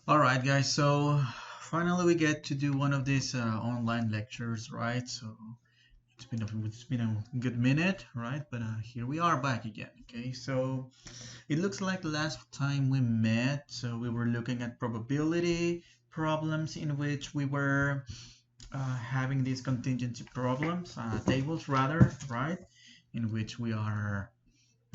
All right, guys. So finally, we get to do one of these online lectures, right? So it's been a good minute, right? But here we are back again. Okay. So it looks like last time we met, so we were looking at probability problems in which we were having these contingency problems, tables rather, right? In which we are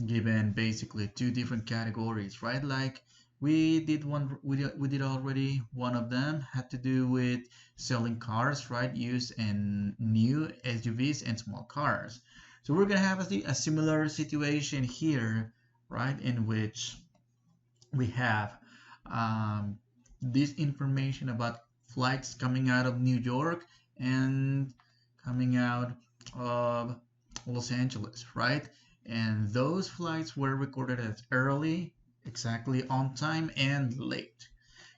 given basically two different categories, right? Like we did already one of them had to do with selling cars, right? Used and new SUVs and small cars. So we're gonna have a similar situation here, right? In which we have um, this information about flights coming out of New York and coming out of Los Angeles, right? And those flights were recorded as early, exactly on time, and late.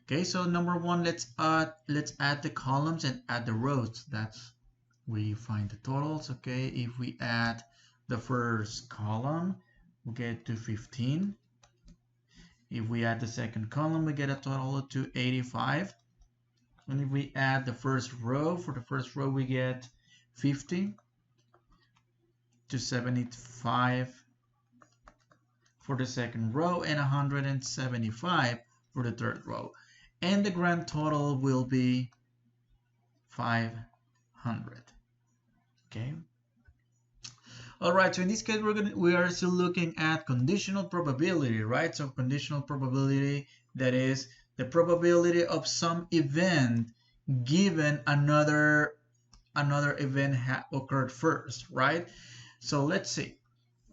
Okay, so number one, let's add the columns and add the rows. That's we find the totals. Okay, if we add the first column, we get to 15. If we add the second column, we get a total to 85. And if we add the first row, for the first row, we get 50 to 75 for the second row and 175 for the third row. And the grand total will be 500. Okay. All right, so in this case, we are still looking at conditional probability, right? So conditional probability, that is the probability of some event given another event occurred first, right? So let's see,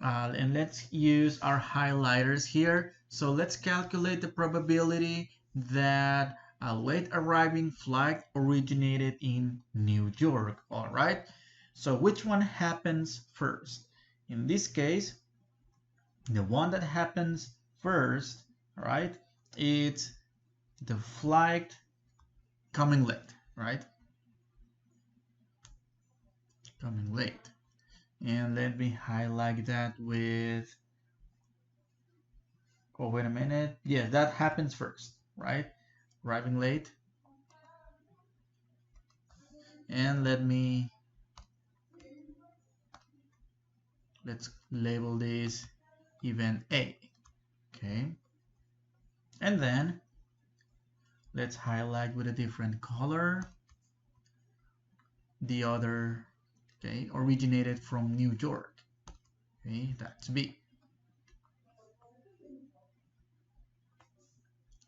and let's use our highlighters here. So let's calculate the probability that a late arriving flight originated in New York. All right. So which one happens first? In this case, the one that happens first, right, it's the flight coming late, right? Coming late. And let me highlight that with, oh, wait a minute. Yeah, that happens first, right? Arriving late. And let's label this event A, okay? And then let's highlight with a different color the other, okay, originated from New York, okay, that's B,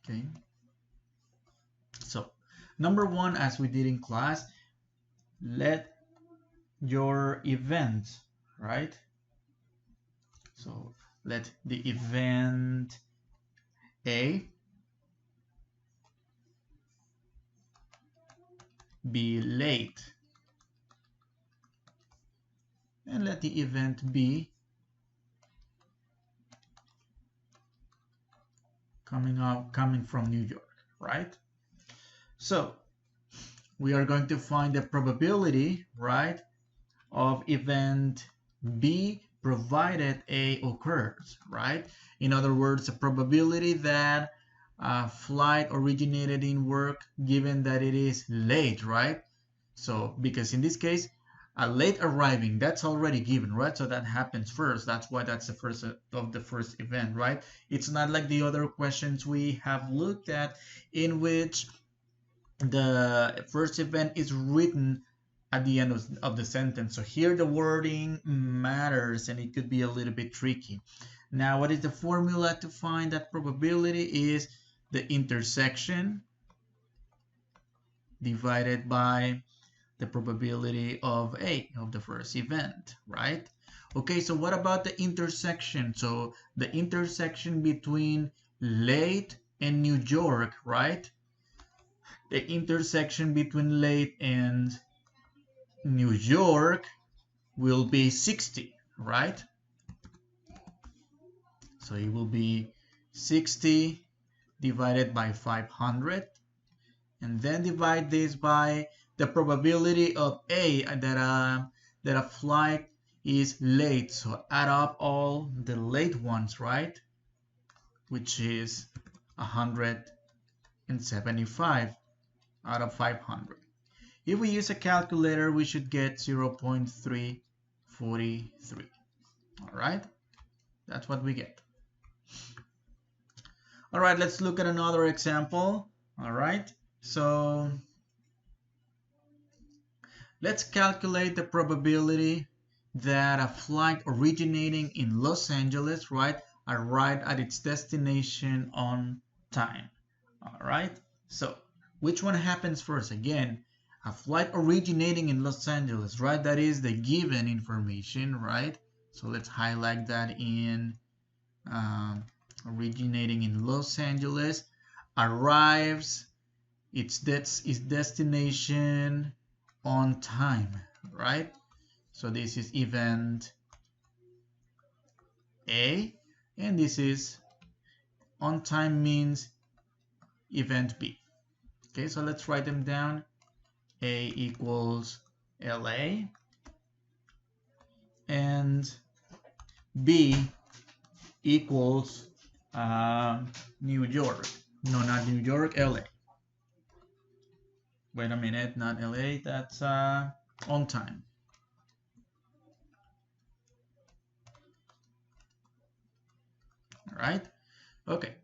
okay? So number one, as we did in class, let your event, right? So let the event A be late, and let the event B coming from New York, right? So we are going to find the probability, right, of event B provided A occurs, right? In other words, the probability that a flight originated in work given that it is late, right? So because in this case, a late arriving, that's already given, right? So that happens first. That's why that's the first of the first event, right? It's not like the other questions we have looked at in which the first event is written at the end of the sentence. So here the wording matters and it could be a little bit tricky. Now, what is the formula to find that probability? Is the intersection divided by the probability of A, of the first event, right? Okay, so what about the intersection? So the intersection between late and New York, right? The intersection between late and New York will be 60, right? So it will be 60 divided by 500, and then divide this by the probability of A, that a flight is late. So add up all the late ones, right? Which is 180. 0.75 out of 500. If we use a calculator, we should get 0.343. All right, that's what we get. All right, let's look at another example. All right, so let's calculate the probability that a flight originating in Los Angeles, right, arrived at its destination on time. All right, so which one happens first? Again, a flight originating in Los Angeles, right? That is the given information, right? So let's highlight that in originating in Los Angeles, arrives its destination on time, right? So this is event A, and this is on time means event B. Okay, so let's write them down. A equals LA, and B equals New York. No, not New York, LA. Wait a minute, not LA, that's on time. All right, okay.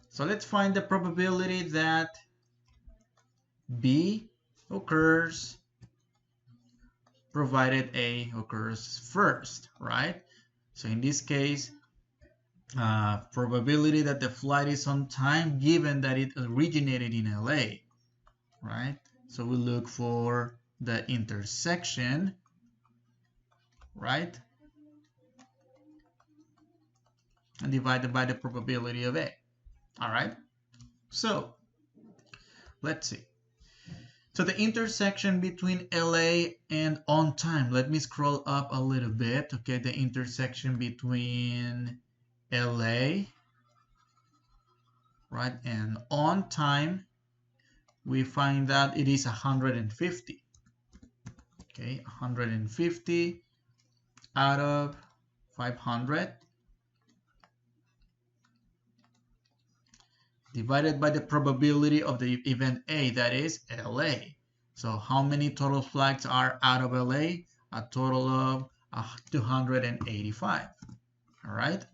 So let's find the probability that B occurs provided A occurs first, right? So in this case, probability that the flight is on time given that it originated in LA, right? So we look for the intersection, right? And divided by the probability of A. All right, so let's see. So the intersection between LA and on time, let me scroll up a little bit. Okay, the intersection between LA, right, and on time, we find that it is 150. Okay, 150 out of 500 divided by the probability of the event A, that is LA. So how many total flights are out of LA? A total of 285. All right,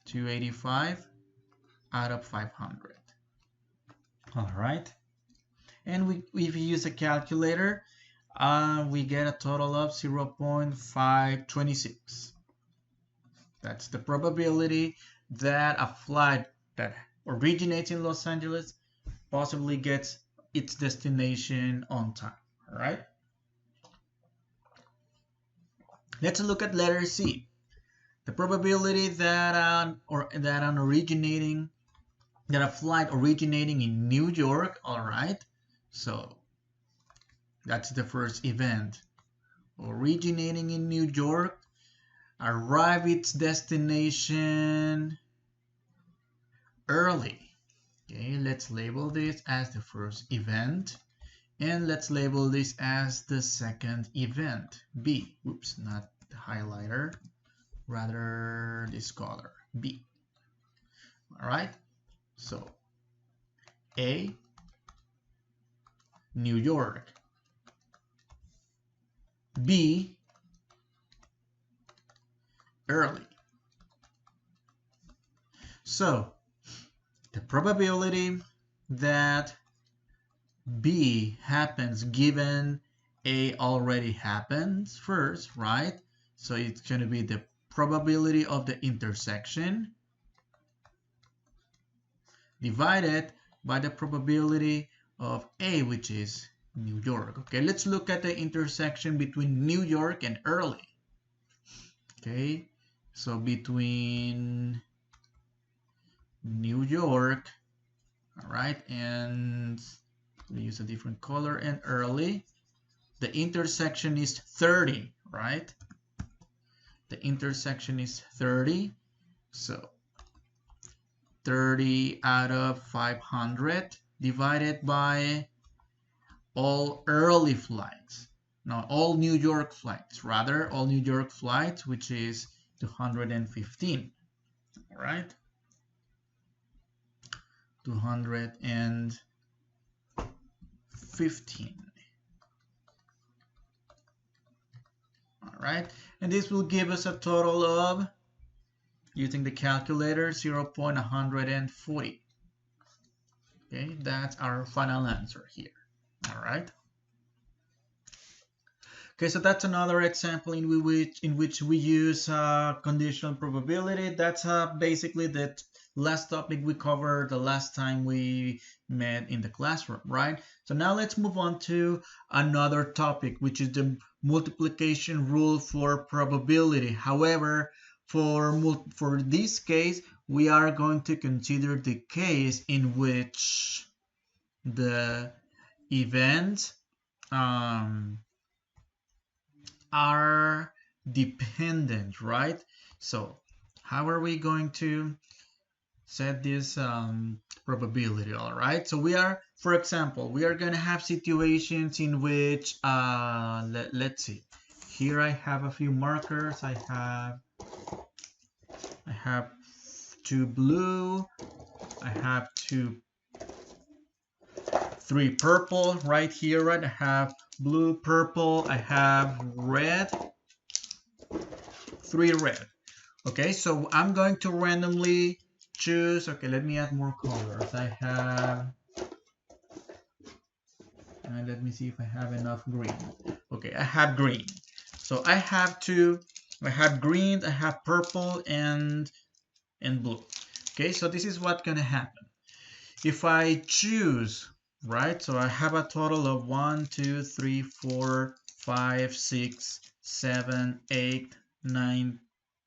285 out of 500. All right, and if we use a calculator, we get a total of 0.526. That's the probability that a flight that originates in Los Angeles possibly gets its destination on time. All right, let's look at letter C. The probability that a flight originating in New York, all right, so that's the first event, originating in New York, arrive its destination early. Okay, let's label this as the first event, and let's label this as the second event, B. Oops, not the highlighter, rather this color, B. All right, so A, New York, B, early. So the probability that B happens given A already happens first, right? So it's going to be the probability of the intersection divided by the probability of A, which is New York. Okay, let's look at the intersection between New York and early. Okay, so between New York, all right, and we use a different color, and early, the intersection is 30, right? The intersection is 30, so 30 out of 500 divided by all early flights. No, all New York flights, rather, all New York flights, which is 215, all right? 215. All right, and this will give us a total of, using the calculator, 0.140. Okay, that's our final answer here. All right. Okay, so that's another example in which we use conditional probability. That's basically the last topic we covered the last time we met in the classroom, right? So now let's move on to another topic, which is the multiplication rule for probability. However, for this case, we are going to consider the case in which the events are dependent, right? So how are we going to set this probability? All right, so we are, for example, we are going to have situations in which let's see, here I have a few markers. I have two blue, I have three purple right here, right? I have blue, purple, I have red, three red. Okay, so I'm going to randomly choose. Okay, let me add more colors. I have, and let me see if I have enough green. Okay, I have green. So I have green, I have purple and blue. Okay, so this is what's gonna happen. If I choose, right, so I have a total of 1, 2, 3, 4, 5, 6, 7, 8, 9,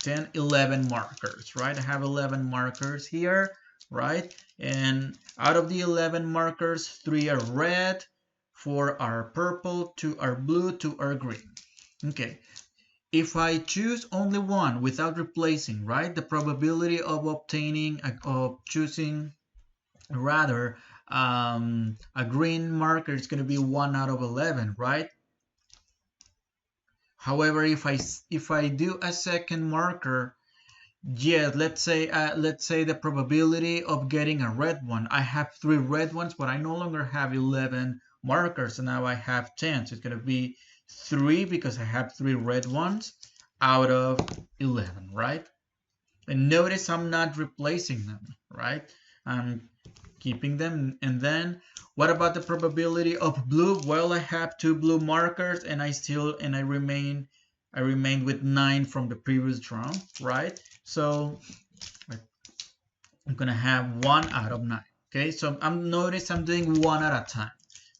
10, 11 markers, right? I have 11 markers here, right? And out of the 11 markers, 3 are red, 4 are purple, 2 are blue, 2 are green. Okay, if I choose only one without replacing, right, the probability of choosing rather a green marker is going to be 1 out of 11, right? However, if I do a second marker, yeah, let's say the probability of getting a red one, I have 3 red ones, but I no longer have 11 markers, so now I have 10. So it's going to be 3 because I have 3 red ones out of 11, right? And notice I'm not replacing them, right? I'm keeping them. And then what about the probability of blue? Well, I have 2 blue markers and I remain with 9 from the previous round, right? So I'm gonna have 1 out of 9. Okay, so notice I'm doing 1 at a time.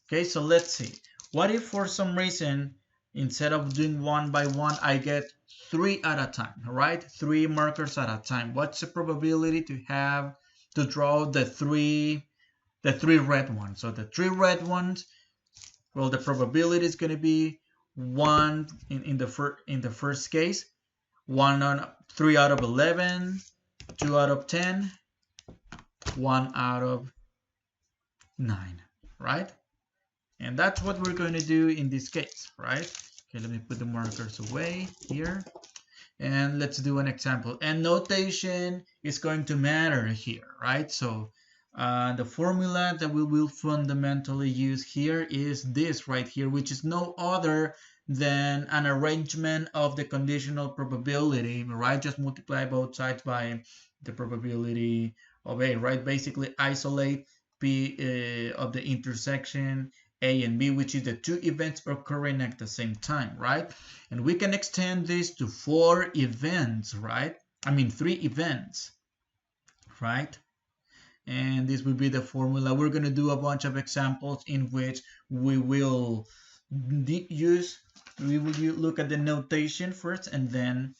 Okay, so let's see. What if for some reason instead of doing 1 by 1 I get 3 at a time, right? 3 markers at a time. What's the probability to draw the three red ones? So the 3 red ones, well, the probability is going to be 1 in the first case, 3 out of 11, 2 out of 10, 1 out of 9, right? And that's what we're going to do in this case, right? Okay, let me put the markers away here. And let's do an example. And notation is going to matter here, right? So the formula that we will fundamentally use here is this right here, which is no other than an arrangement of the conditional probability, right? Just multiply both sides by the probability of A, right? Basically isolate P of the intersection A and B, which is the 2 events occurring at the same time, right? And we can extend this to 4 events, right? I mean 3 events, right? And this will be the formula. We're going to do a bunch of examples in which we will look at the notation first and then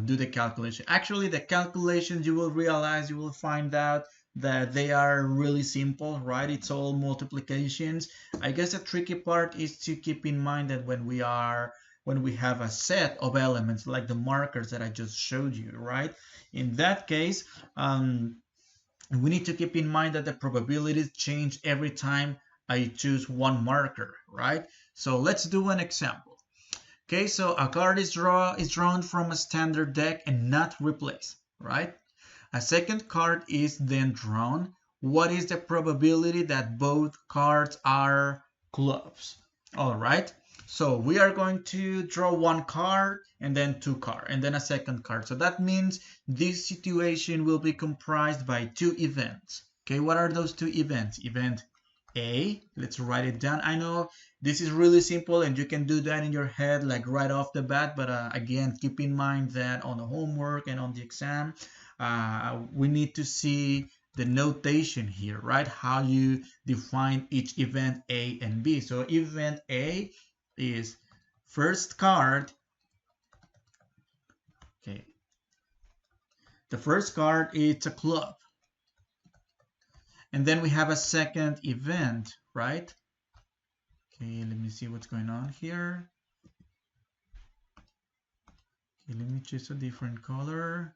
do the calculation. Actually, the calculations, you will find out that they are really simple, right? It's all multiplications. I guess the tricky part is to keep in mind that when we have a set of elements like the markers that I just showed you, right? In that case, we need to keep in mind that the probabilities change every time I choose one marker, right? So let's do an example. Okay, so a card is drawn from a standard deck and not replaced, right? A second card is then drawn what is the probability that both cards are clubs? All right. So we are going to draw one card and then two cards and then a second card. So that means this situation will be comprised by two events. Okay, what are those two events? Event A, let's write it down. I know this is really simple and you can do that in your head like right off the bat, but again, keep in mind that on the homework and on the exam, we need to see the notation here, right? How you define each event A and B. So event A is first card. Okay. The first card is a club. And then we have a second event, right? Okay, let me see what's going on here. Okay, let me choose a different color.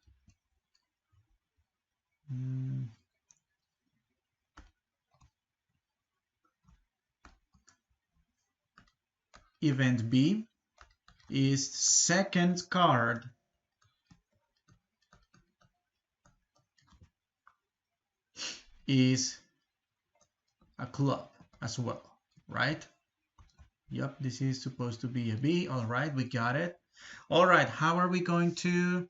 Event B is second card is a club as well, right? Yep, this is supposed to be a B. All right, we got it. All right, how are we going to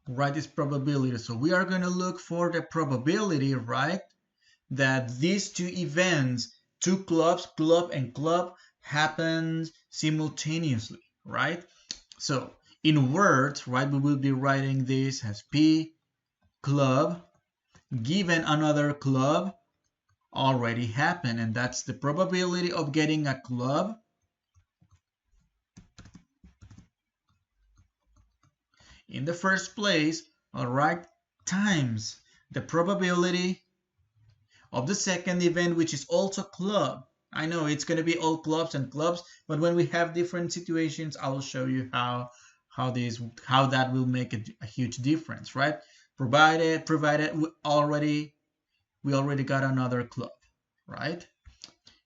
write this probability? So we are going to look for the probability, right, that these two events, two clubs, club and club, happens simultaneously, right? So in words, right, we will be writing this as P club given another club already happened, and that's the probability of getting a club in the first place, all right, times the probability of the second event, which is also club. I know it's going to be all clubs and clubs, but when we have different situations, I will show you how that will make a huge difference, right? Provided we already got another club, right?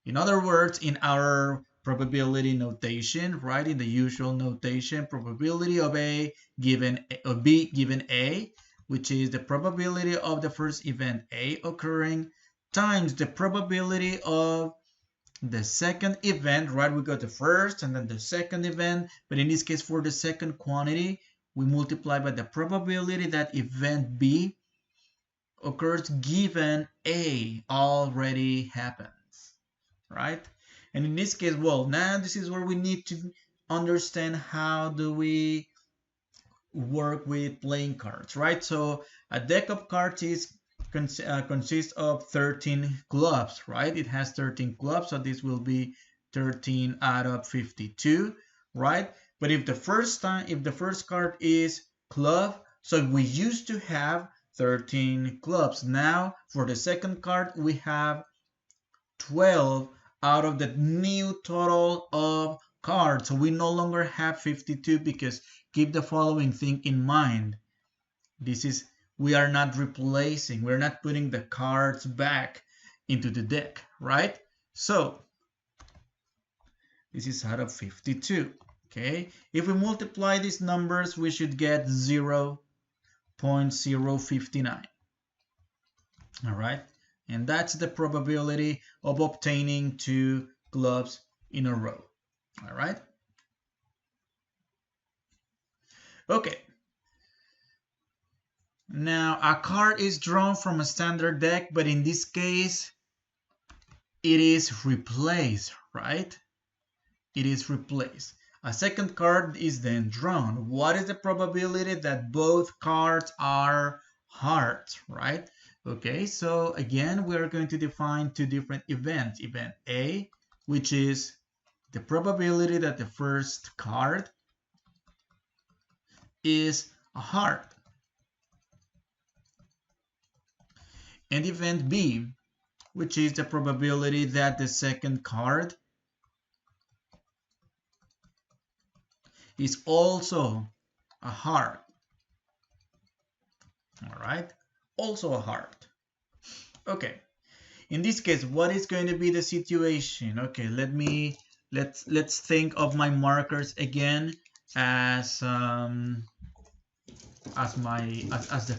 In other words, in our probability notation, right, in the usual notation, probability of A given of B given A, which is the probability of the first event A occurring times the probability of the second event, right? We got the first and then the second event, but in this case for the second quantity, we multiply by the probability that event B occurs given A already happens, right? And in this case, well, now this is where we need to understand how do we work with playing cards, right? So a deck of cards consists of 13 clubs, right? It has 13 clubs, so this will be 13 out of 52, right? But if the first card is club, so we used to have 13 clubs. Now for the second card, we have 12 out of the new total of cards. So we no longer have 52 because keep the following thing in mind. We are not replacing, we're not putting the cards back into the deck, right? So this is out of 52, okay? If we multiply these numbers, we should get 0.059, all right? And that's the probability of obtaining two clubs in a row, all right? Okay. Now, a card is drawn from a standard deck, but in this case, it is replaced, right? It is replaced. A second card is then drawn. What is the probability that both cards are hearts, right? Okay, so again, we are going to define two different events. Event A, which is the probability that the first card is a heart. And event B, which is the probability that the second card is also a heart. All right, also a heart. Okay, in this case, what is going to be the situation? Okay, let's think of my markers again as the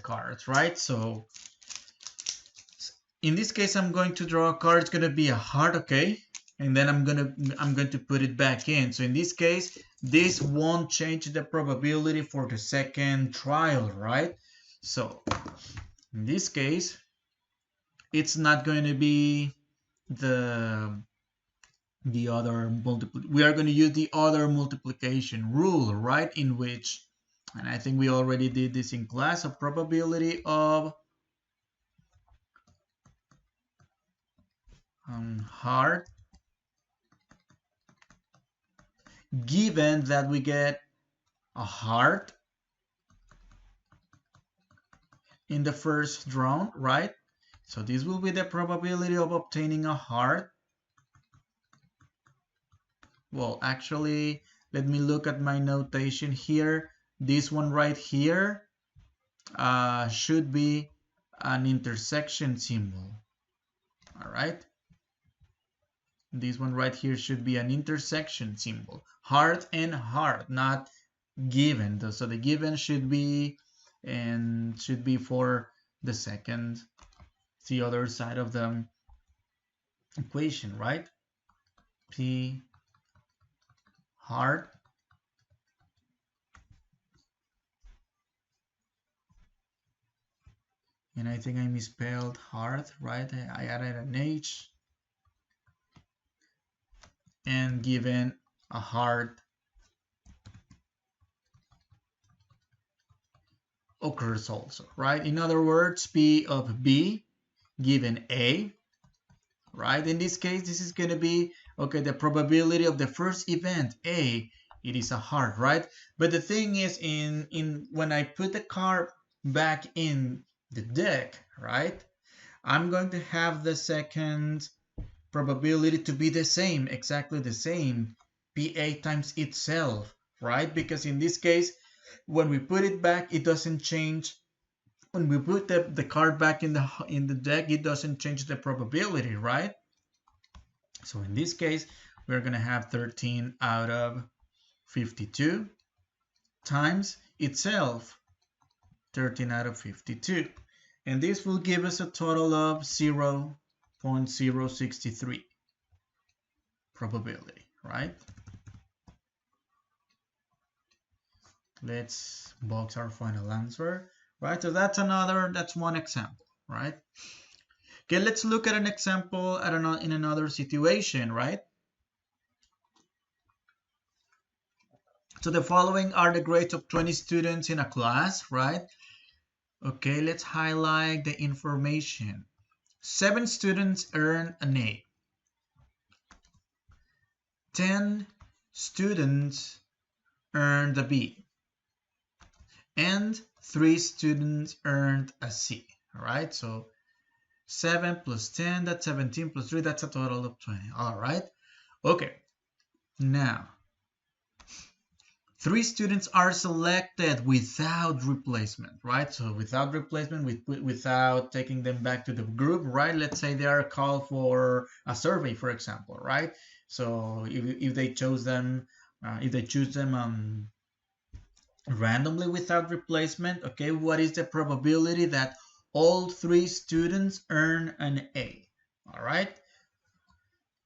cards, right? So in this case, I'm going to draw a card. It's going to be a heart, okay? And then I'm going to put it back in. So in this case, this won't change the probability for the second trial, right? So in this case, it's not going to be the other we are going to use the other multiplication rule, right? In which, and I think we already did this in class, a probability of heart, given that we get a heart in the first round, right? So this will be the probability of obtaining a heart. Well, actually, let me look at my notation here. This one right here should be an intersection symbol. All right. This one right here should be an intersection symbol. Heart and heart, not given. So the given should be for the second, the other side of the equation, right? P heart. And I think I misspelled heart, right? I added an H. And given a heart occurs also, right? In other words, P of B given A, right? In this case, this is going to be, okay, the probability of the first event, A, it is a heart, right? But the thing is, when I put the card back in the deck, right, I'm going to have the second probability to be the same, exactly the same, PA times itself, right? Because in this case, when we put it back, it doesn't change. When we put the card back in the deck, it doesn't change the probability, right? So in this case, we're going to have 13 out of 52 times itself, 13 out of 52. And this will give us a total of 0.063 probability, right? Let's box our final answer, right? So that's one example, right? Okay, let's look at an example in another situation, right? So the following are the grades of 20 students in a class, right? Okay, let's highlight the information. 7 students earn an A. 10 students earned a B. And 3 students earned a C, all right? So 7 plus 10, that's 17 plus 3, that's a total of 20, all right? Okay, now, 3 students are selected without replacement, right? So without replacement, without taking them back to the group, right? Let's say they are called for a survey, for example, right? So if they choose them randomly without replacement, okay, what is the probability that all 3 students earn an A? All right,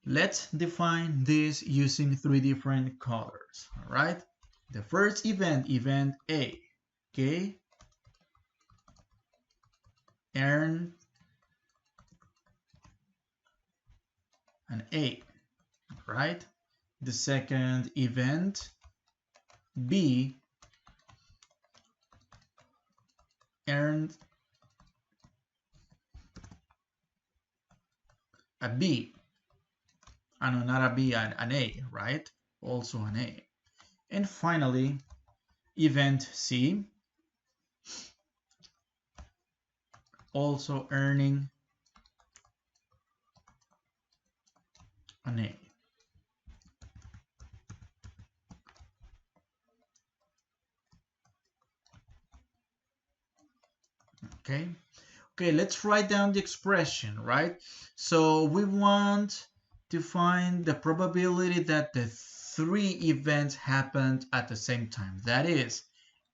let's define this using 3 different colors. All right, the first event A, okay, earn an A, right? The second event B earned a B. No, not a B, an A, right? Also an A. And finally, event C, also earning an A. Okay. Okay, let's write down the expression, right? So we want to find the probability that the 3 events happened at the same time. That is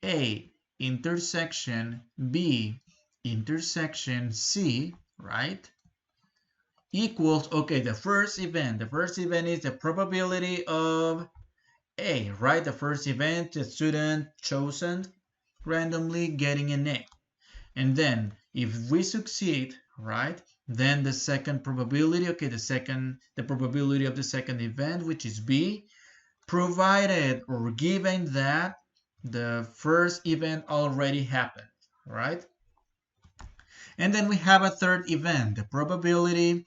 A intersection B intersection C, right? equals, okay, the first event is the probability of A, right? The first event, the student chosen randomly getting an A. And then if we succeed, right, then the second probability, okay, the probability of the second event, which is B, provided or given that the first event already happened, right? And then we have a third event, the probability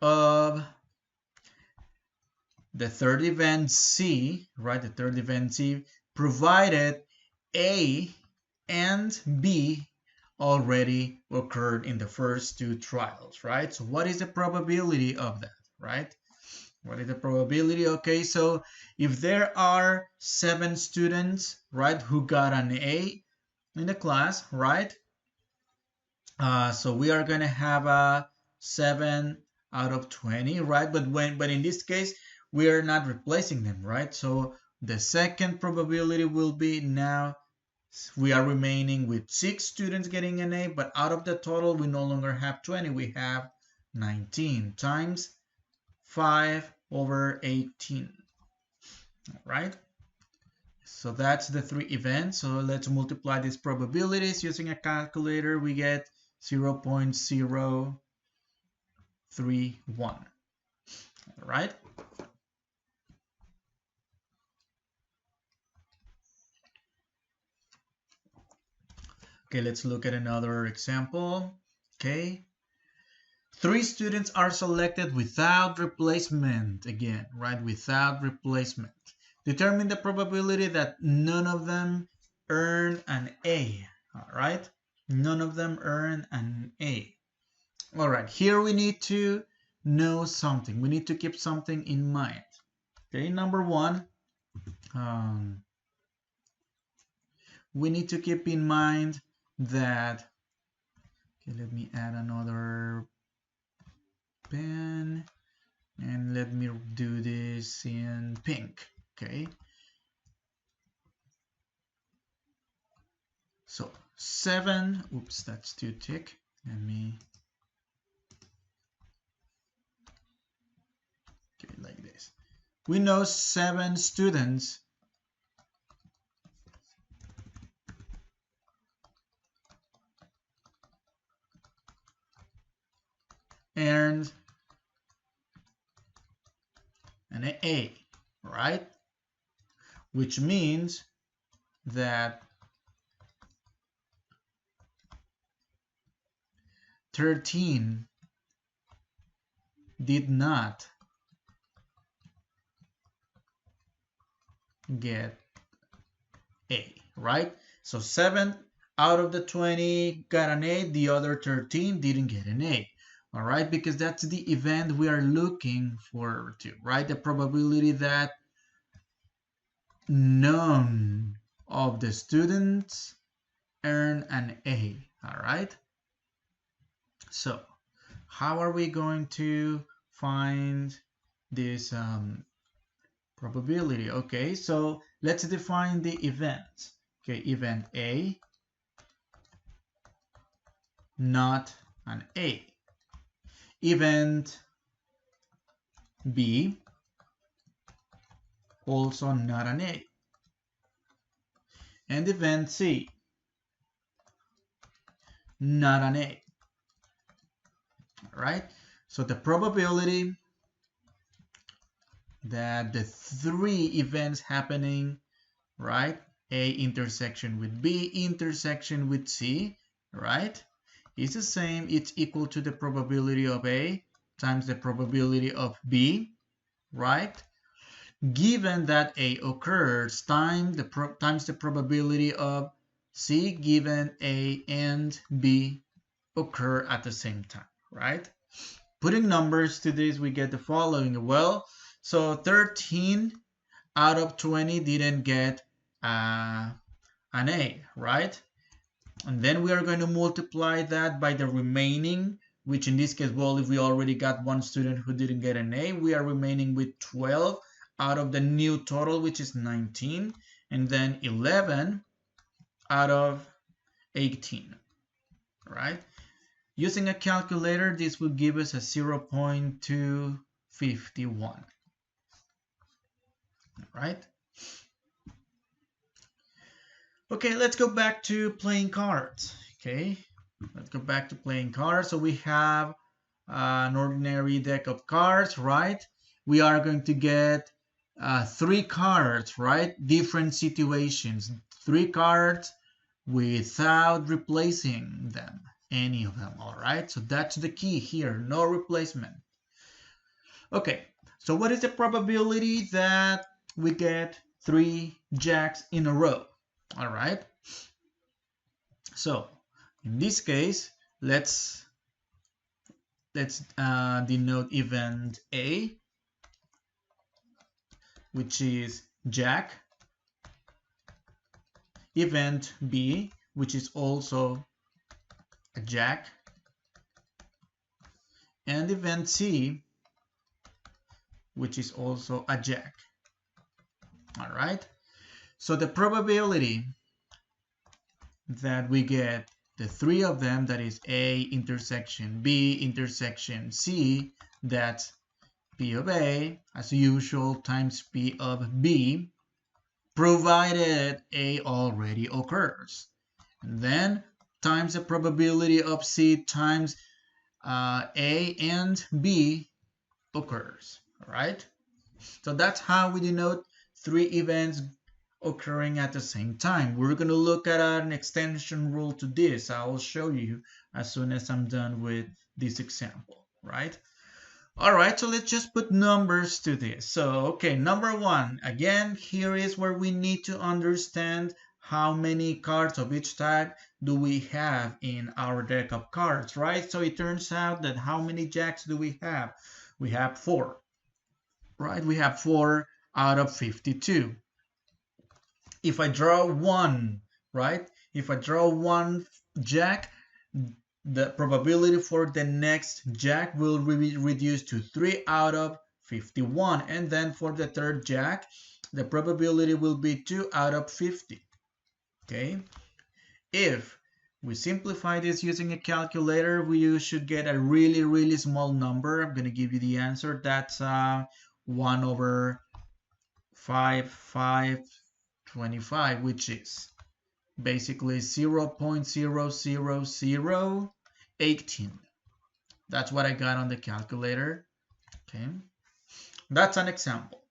of the third event C, right? The third event C, provided A and B already occurred in the first two trials, right? So what is the probability of that, right? What is the probability? Okay, so if there are 7 students, right, who got an A in the class, right? So we are gonna have a 7 out of 20, right? But in this case, we are not replacing them, right? So the second probability will be now we are remaining with 6 students getting an A, but out of the total, we no longer have 20, we have 19 times 5 over 18, right? So that's the 3 events. So let's multiply these probabilities using a calculator. We get 0.031, right? Okay, let's look at another example. Okay, 3 students are selected without replacement again, right? Without replacement. Determine the probability that none of them earn an A, all right? None of them earn an A. All right, here we need to know something. We need to keep something in mind. Okay, number one, we need to keep in mind that, okay, let me add another pen and let me do this in pink, okay? So 7, oops, that's too thick. Let me, okay, like this. We know 7 students earned an A, right? Which means that 13 did not get A, right? So 7 out of the 20 got an A, the other 13 didn't get an A. All right, because that's the event we are looking forward to, right? The probability that none of the students earn an A, all right? So how are we going to find this probability? Okay, so let's define the event. Okay, event A, not an A. Event B, also not an A. And event C, not an A. All right, so the probability that the 3 events happening, right, A intersection with B intersection with C, right, is the same. It's equal to the probability of A times the probability of B, right? Given that A occurs times the probability of C given A and B occur at the same time, right? Putting numbers to this, we get the following. Well, so 13 out of 20 didn't get an A, right? And then we are going to multiply that by the remaining, which in this case, well, if we already got 1 student who didn't get an A, we are remaining with 12 out of the new total, which is 19, and then 11 out of 18, right? Using a calculator, this will give us a 0.251. Right? Okay, let's go back to playing cards. Okay, let's go back to playing cards. So we have an ordinary deck of cards, right? We are going to get 3 cards, right? Different situations. 3 cards without replacing them, any of them, all right? So that's the key here, no replacement. Okay, so what is the probability that we get 3 jacks in a row? All right, so in this case, let's denote event A, which is jack, event B, which is also a jack, and event C, which is also a jack. All right, so the probability that we get the 3 of them, that is A intersection B intersection C, that's P of A as usual times P of B, provided A already occurs. And then times the probability of C times A and B occurs. All right? So that's how we denote 3 events occurring at the same time. We're going to look at an extension rule to this. I will show you as soon as I'm done with this example, right? All right, so let's just put numbers to this. So, okay, number 1, again, here is where we need to understand how many cards of each type do we have in our deck of cards, right? So it turns out that how many jacks do we have? We have 4, right? We have 4 out of 52. If I draw 1, right? If I draw 1 jack, the probability for the next jack will be reduced to 3 out of 51. And then for the third jack, the probability will be 2 out of 50. Okay? If we simplify this using a calculator, we should get a really, really small number. I'm going to give you the answer. That's 1 over 525, which is basically 0.00018. That's what I got on the calculator. Okay, that's an example.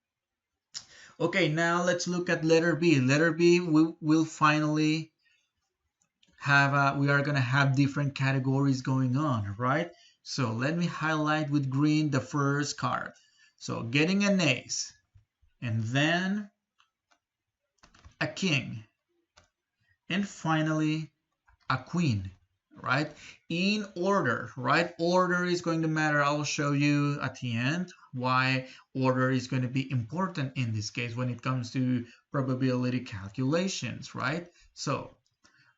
Okay, now let's look at letter B. Letter B, we will finally have we are going to have different categories going on, right? So let me highlight with green the first card. So getting an ace, and then a king, and finally a queen, right? In order, right? Order is going to matter. I'll show you at the end why order is going to be important in this case when it comes to probability calculations, right? So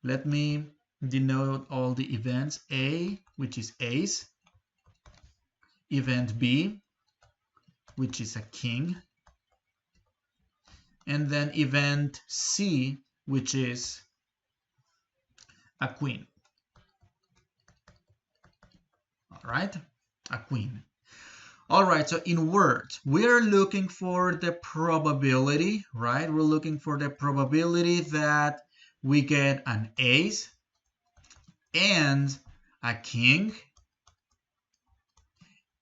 let me denote all the events. A, which is ace, event B, which is a king, and then event C, which is a queen. All right, a queen. All right, so in words, we're looking for the probability, right? We're looking for the probability that we get an ace and a king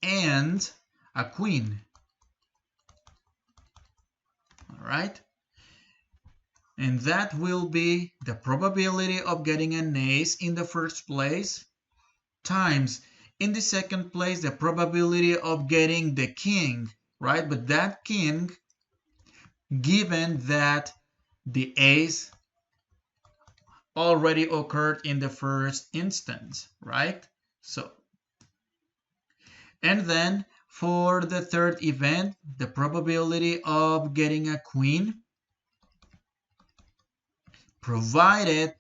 and a queen. All right? And that will be the probability of getting an ace in the first place times, in the second place, the probability of getting the king, right? But that king, given that the ace already occurred in the first instance, right? So, and then for the third event, the probability of getting a queen, provided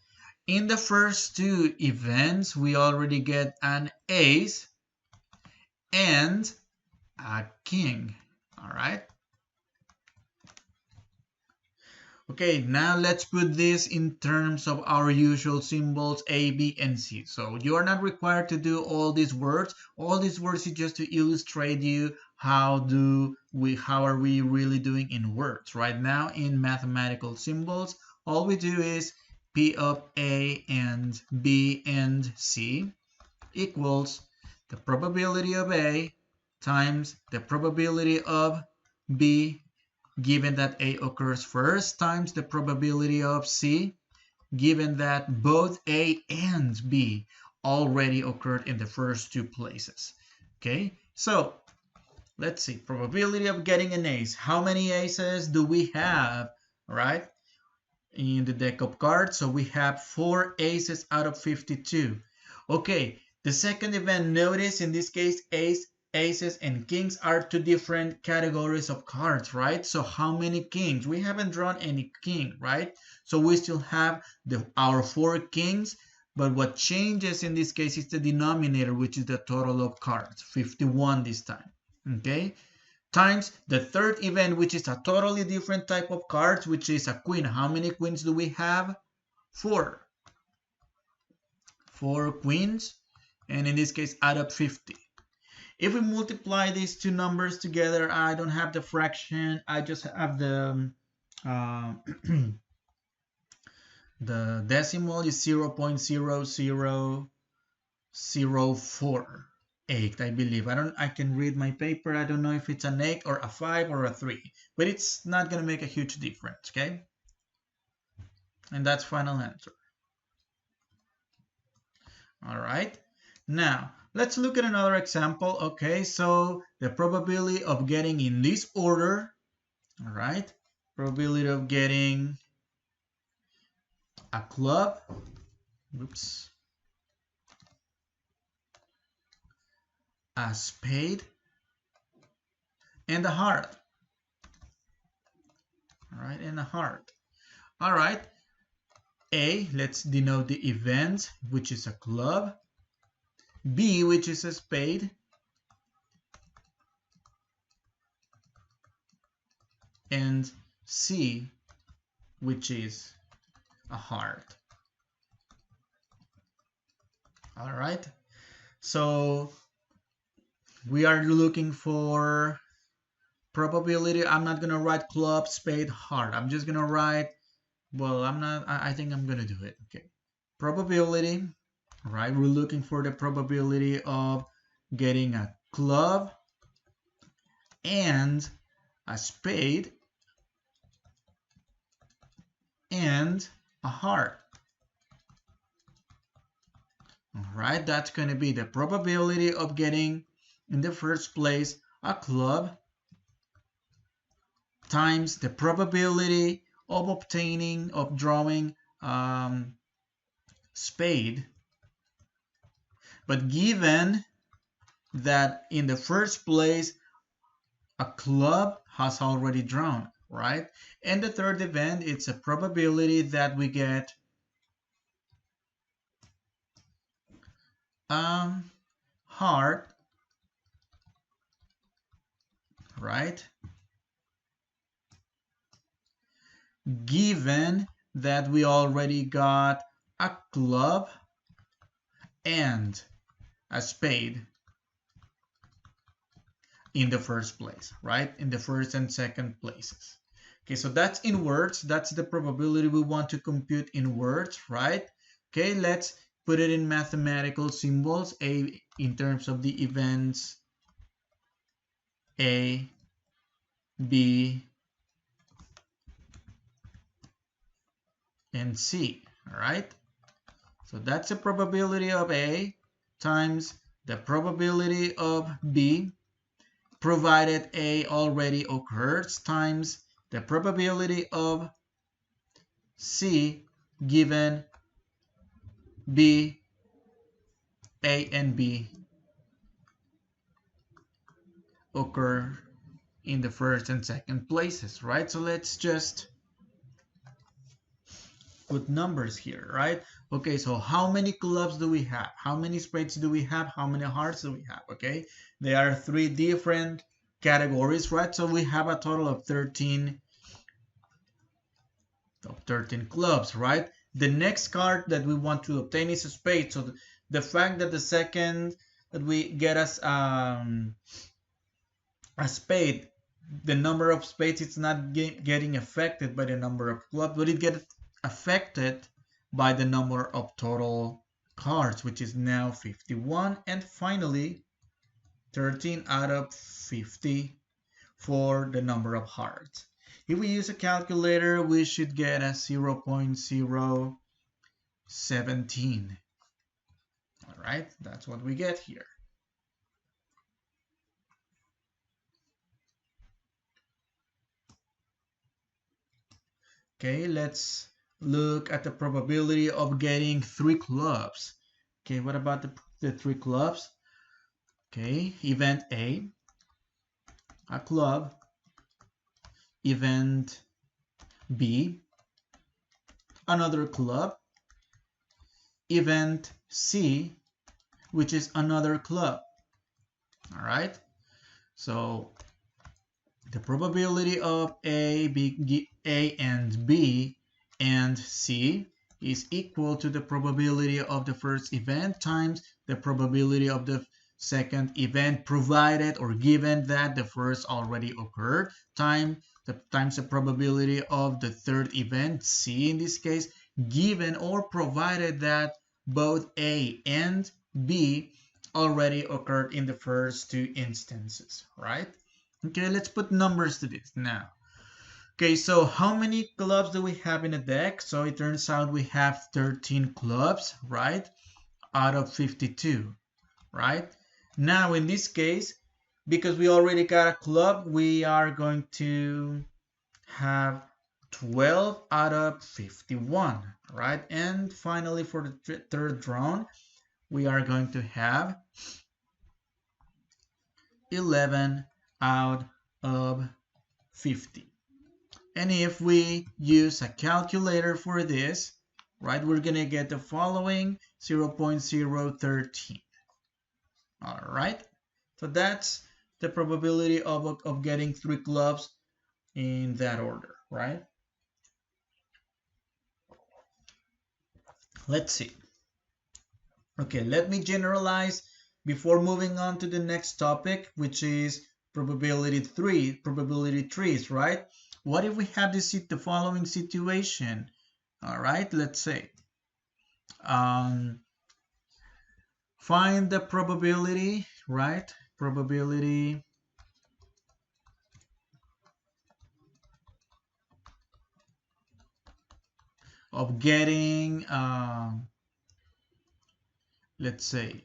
in the first 2 events we already get an ace and a king. All right. Okay, now let's put this in terms of our usual symbols A, B, and C. So you are not required to do all these words. All these words is just to illustrate you how are we really doing in words. Right now in mathematical symbols, all we do is P of A and B and C equals the probability of A times the probability of B given that A occurs first times the probability of C given that both A and B already occurred in the first two places. Okay, so let's see, probability of getting an ace. How many aces do we have? All right, in the deck of cards. So we have 4 aces out of 52. Okay, the second event, notice in this case aces and kings are two different categories of cards, right? So how many kings? We haven't drawn any king, right? So we still have our 4 kings, but what changes in this case is the denominator, which is the total of cards, 51 this time. Okay, times the third event, which is a totally different type of cards, which is a queen. How many queens do we have? 4. 4 queens, and in this case add up 50. If we multiply these two numbers together, I don't have the fraction, I just have the the decimal is 0.00004. 8, I believe. I can read my paper. I don't know if it's an 8 or a 5 or a 3, but it's not going to make a huge difference, okay? And that's final answer. All right. Now, let's look at another example. Okay, so the probability of getting in this order, all right? Probability of getting a club, oops, a spade, and a heart. All right, and a heart. All right. A, let's denote the event, which is a club. B, which is a spade. And C, which is a heart. All right. So we are looking for probability. I'm not going to write club, spade, heart. I'm just going to write, well, I think I'm going to do it. Okay. Probability, right? We're looking for the probability of getting a club and a spade and a heart. All right, that's going to be the probability of getting in the first place a club times the probability of drawing spade. But given that in the first place a club has already drawn, right? And the third event, it's a probability that we get heart, right? Given that we already got a club and a spade in the first place, right? In the first and second places. Okay, so that's in words. That's the probability we want to compute in words, right? Okay, let's put it in mathematical symbols. A, in terms of the events A, B, and C, all right? So that's the probability of A times the probability of B, provided A already occurs, times the probability of C given B, A, and B occur in the first and second places, right? So let's just put numbers here, right? Okay, so how many clubs do we have? How many spades do we have? How many hearts do we have? Okay, there are 3 different categories, right? So we have a total of 13 of 13 clubs, right? The next card that we want to obtain is a spade. So the fact that the second that we get us a spade, the number of spades, it's not getting affected by the number of clubs, but it gets affected by the number of total cards, which is now 51. And finally, 13 out of 50 for the number of hearts. If we use a calculator, we should get a 0.017. All right, that's what we get here. Okay, let's look at the probability of getting 3 clubs. Okay, what about the 3 clubs? Okay, event A, a club. Event B, another club. Event C, which is another club. All right, so the probability of A and B and C is equal to the probability of the first event times the probability of the second event, provided or given that the first already occurred, times the probability of the third event, C in this case, given or provided that both A and B already occurred in the first 2 instances, right? Okay, let's put numbers to this now. Okay, so how many clubs do we have in a deck? So it turns out we have 13 clubs, right? Out of 52, right? Now in this case, because we already got a club, we are going to have 12 out of 51, right? And finally for the third round, we are going to have 11 out of 50. And if we use a calculator for this, right, we're going to get the following 0.013. All right, so that's the probability of getting 3 clubs in that order, right? Let's see. Okay, let me generalize before moving on to the next topic, which is probability trees, right? What if we have the following situation? All right, let's say find the probability, right? Probability of getting, let's say,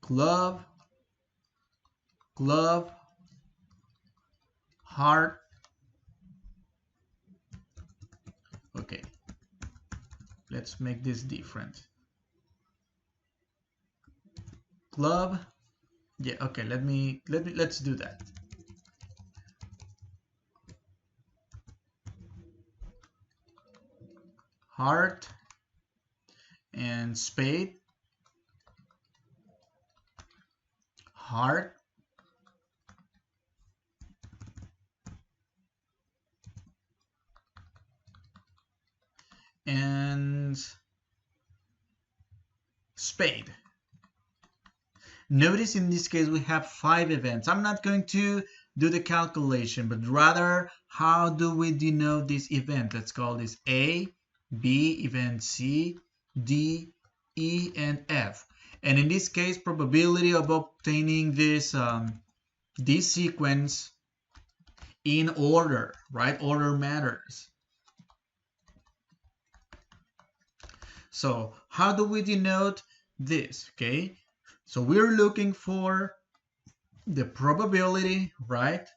club, heart. Okay, let's make this different. Club, yeah, okay, let's do that. Heart and spade. Heart and spade. Notice in this case we have 5 events. I'm not going to do the calculation, but rather how do we denote this event? Let's call this A, B, event C, D, E, and F. And in this case, probability of obtaining this sequence in order, right? Order matters. So how do we denote this? Okay, so we're looking for the probability, right,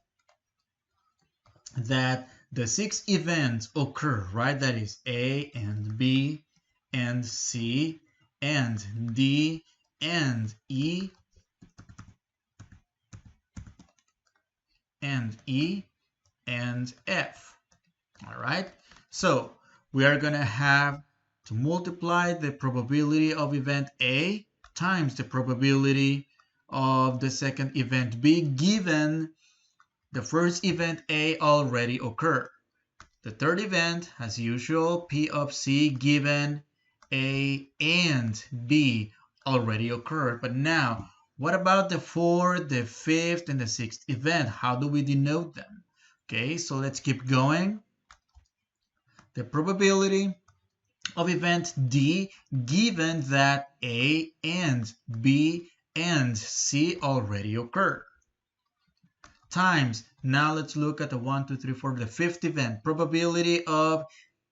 that the 6 events occur, right? That is A and B and C and D and E and E and F. All right, so we are going to have to multiply the probability of event A times the probability of the second event B, given the first event A already occurred. The third event, as usual, P of C given A and B already occurred. But now, what about the fourth, the fifth, and the sixth event? How do we denote them? Okay, so let's keep going. The probability of event D given that A and B and C already occurred. Times, now let's look at the 1, 2, 3, 4, the fifth event. Probability of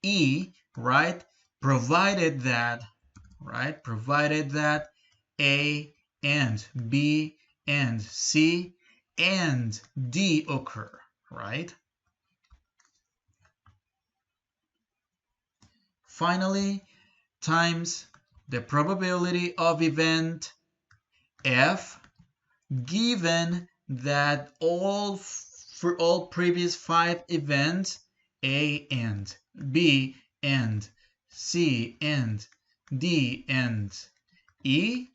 E, right? Provided that A and B and C and D occur, right? Finally, times the probability of event F given that for all previous 5 events, A and B and C and D and E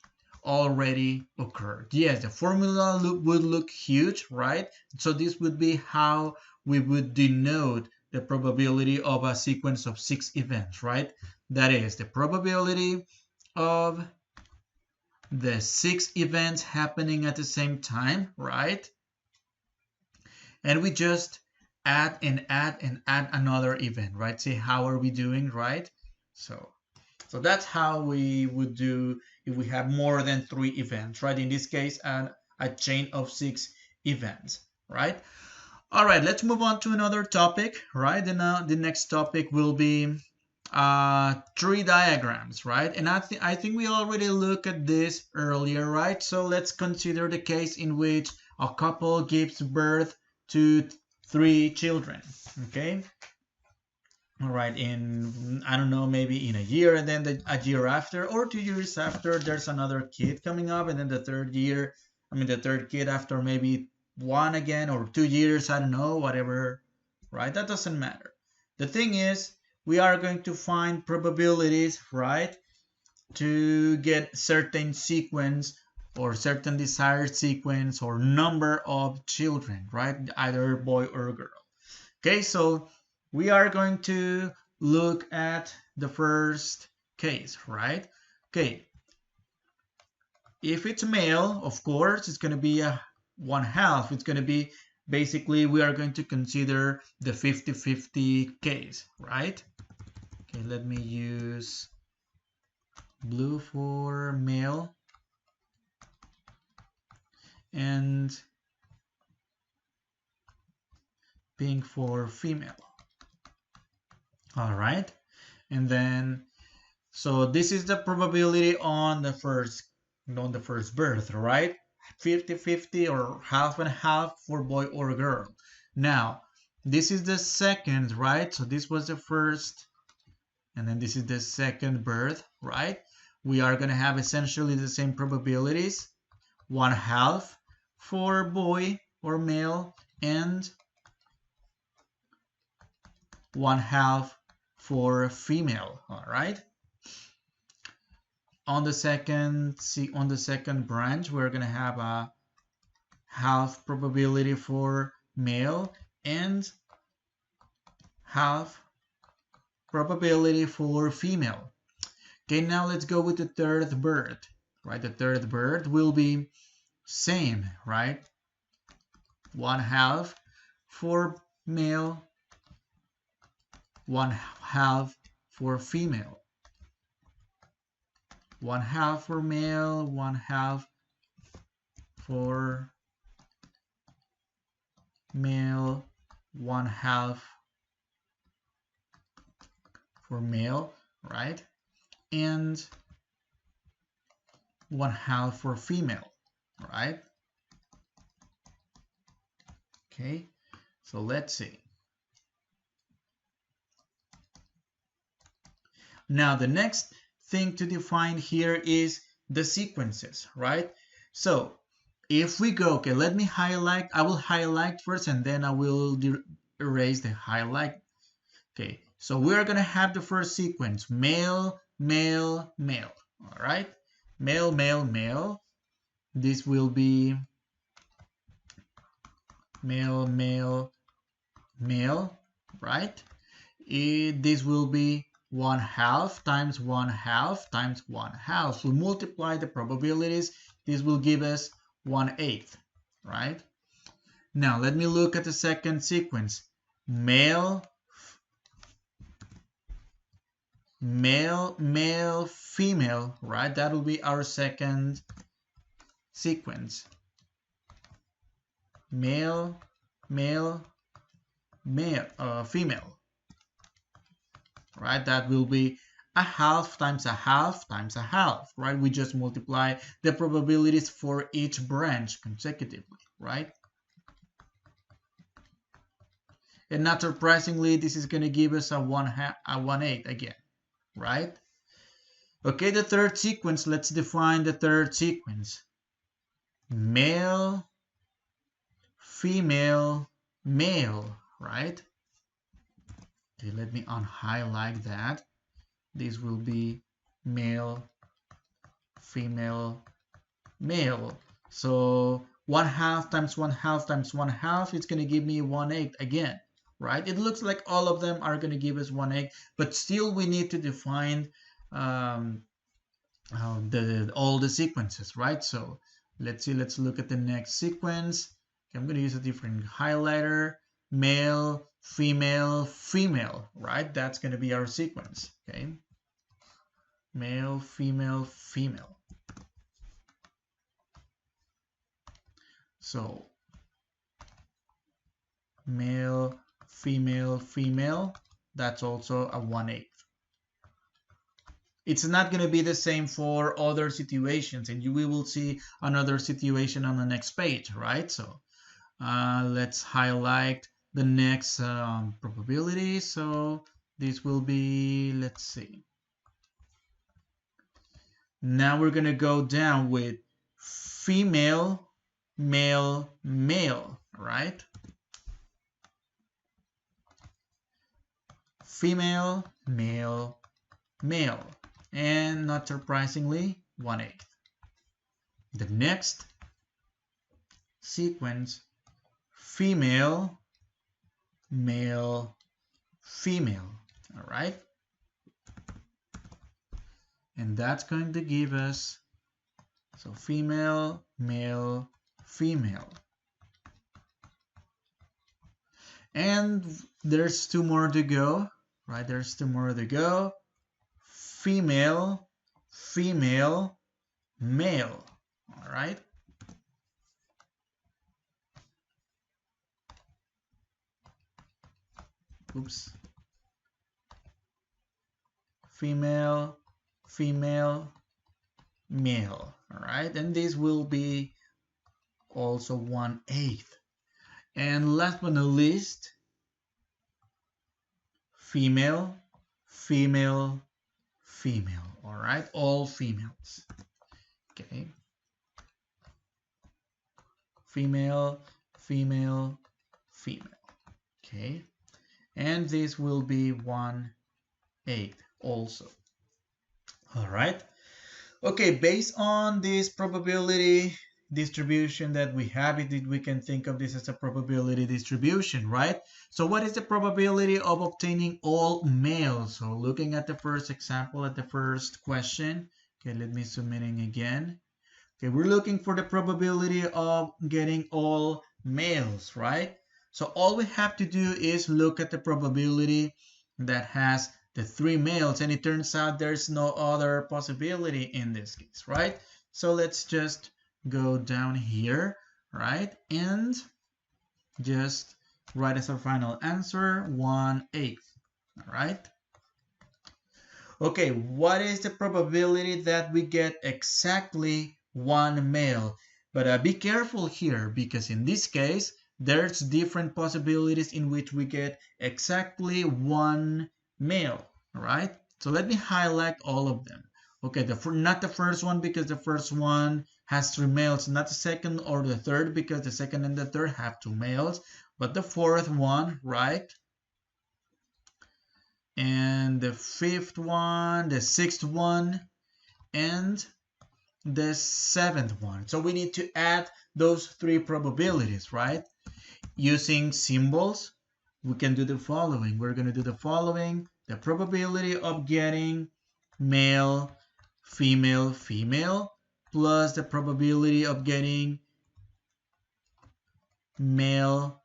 already occurred. Yes, the formula would look huge, right? So this would be how we would denote the probability of a sequence of 6 events, right? That is the probability of the 6 events happening at the same time, right? And we just add and add and add another event, right? See, how are we doing, right? So that's how we would do if we have more than 3 events, right? In this case, a chain of 6 events, right? All right, let's move on to another topic, right? And the next topic will be tree diagrams, right? And I think we already looked at this earlier, right? So let's consider the case in which a couple gives birth to 3 children, okay? All right, in, I don't know, maybe in a year, and then a year after or 2 years after, there's another kid coming up, and then the third kid after maybe 1 again, or 2 years, I don't know, whatever, right? That doesn't matter. The thing is, we are going to find probabilities, right, to get certain sequence or certain desired sequence or number of children, right? Either boy or girl. Okay, so we are going to look at the first case, right? Okay, if it's male, of course, it's going to be a 1/2. It's going to be, basically, we are going to consider the 50-50 case, right? Okay, let me use blue for male and pink for female. All right, and then so this is the probability on the first birth, right? 50-50 or half and half for boy or girl. Now, this is the second, right? So this was the first, and then this is the second birth, right? We are going to have essentially the same probabilities, 1/2 for boy or male and 1/2 for female. All right. On the second branch, we're going to have a 1/2 probability for male and 1/2 probability for female. Okay, now let's go with the third birth, right? The third birth will be same, right? 1/2 for male, 1/2 for female. 1/2 for male, 1/2 for male, 1/2 for male, right? And 1/2 for female, right? Okay, so let's see. Now the next thing to define here is the sequences, right? So if we go, okay, let me highlight. I will highlight first and then I will erase the highlight. Okay, so we're gonna have the first sequence, male, male, male. All right, male, male, male. This will be male, male, male, right? this will be 1/2 times 1/2 times 1/2. We multiply the probabilities. This will give us 1/8, right? Now let me look at the second sequence. Male, male, male, female, right? That will be our second sequence. Male, male, male, female, right? That will be 1/2 times 1/2 times 1/2, right? We just multiply the probabilities for each branch consecutively, right? And not surprisingly, this is going to give us a 1/8 again, right? Okay, the third sequence, let's define the third sequence. Male, female, male, right? Okay, let me unhighlight that. This will be male, female, male. So 1/2 times 1/2 times 1/2, it's going to give me 1/8 again, right? It looks like all of them are going to give us 1/8, but still we need to define all the sequences, right? So let's see, let's look at the next sequence. Okay, I'm going to use a different highlighter. Male, female, female, right? That's going to be our sequence, okay? Male, female, female. So male, female, female, that's also a 1/8. It's not going to be the same for other situations, and we will see another situation on the next page, right? So let's highlight the next probability. So this will be, let's see. Now we're going to go down with female, male, male, right? Female, male, male. And not surprisingly, 1/8. The next sequence, female, male, female, all right? And that's going to give us, so female, male, female. And there's 2 more to go, right? There's 2 more to go. Female, female, male, all right? Oops. Female, female, male, all right? And this will be also 1/8. And last but not least, female, female, female, all right? All females, okay? Female, female, female, okay? And this will be 1/8 also, all right? Okay, based on this probability distribution that we have, we can think of this as a probability distribution, right? So what is the probability of obtaining all males? So looking at the first example, at the first question, okay, let me zoom in again. Okay, we're looking for the probability of getting all males, right? So all we have to do is look at the probability that has the 3 males, and it turns out there's no other possibility in this case, right? So let's just go down here, right? And just write as our final answer 1/8, all right? Okay, what is the probability that we get exactly 1 male? But be careful here, because in this case, there's different possibilities in which we get exactly 1 male, all right? So let me highlight all of them. Okay, not the first one, because the first one has 3 males, not the second or the third, because the second and the third have 2 males, but the fourth one, right? And the fifth one, the sixth one, and the 7th one. So we need to add those 3 probabilities, right? Using symbols, we can do the following. We're going to do the following. The probability of getting male, female, female, plus the probability of getting male,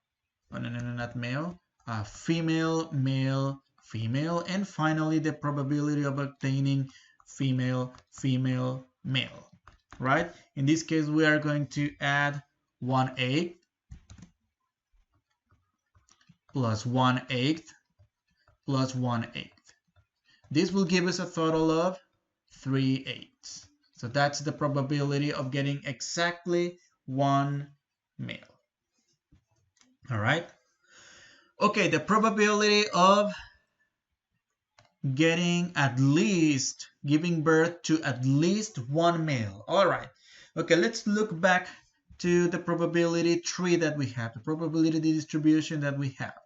oh, no, not male, female, male, female, and finally the probability of obtaining female, female, male, right? In this case, we are going to add 1/8 plus 1/8 plus 1/8. This will give us a total of 3/8. So that's the probability of getting exactly one male. All right. Okay, the probability of giving birth to at least one male. All right. Okay, let's look back to the probability tree that we have, the probability distribution that we have.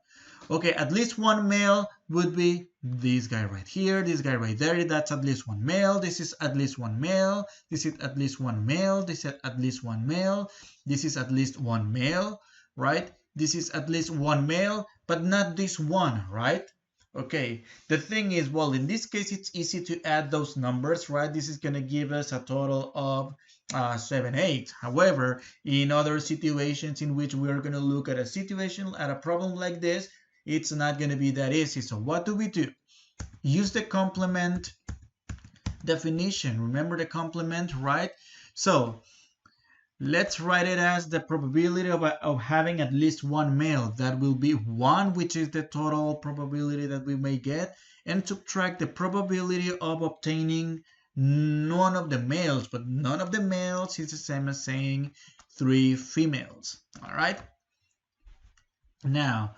Okay, at least one male would be this guy right here, this guy right there. That's at least one male. This is at least one male. This is at least one male. This is at least one male. This is at least one male, right? This is at least one male, but not this one, right? Okay, the thing is, well, in this case, it's easy to add those numbers, right? This is going to give us a total of 7/8. However, in other situations in which we're going to look at a problem like this, it's not going to be that easy. So what do? Use the complement definition. Remember the complement, right? So let's write it as the probability of having at least one male. That will be 1, which is the total probability that we may get, and subtract the probability of obtaining none of the males. But none of the males is the same as saying 3 females. All right. Now,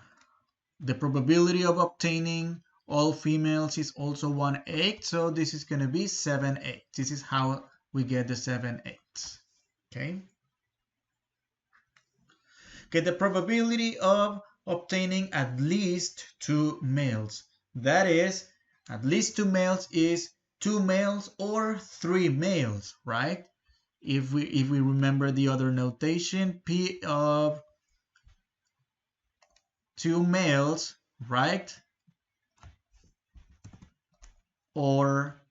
the probability of obtaining all females is also 1/8. So this is going to be 7/8. This is how we get the 7/8. Okay. Okay, the probability of obtaining at least 2 males. That is, at least 2 males is 2 males or 3 males, right? If we remember the other notation, P of 2 males, right? Or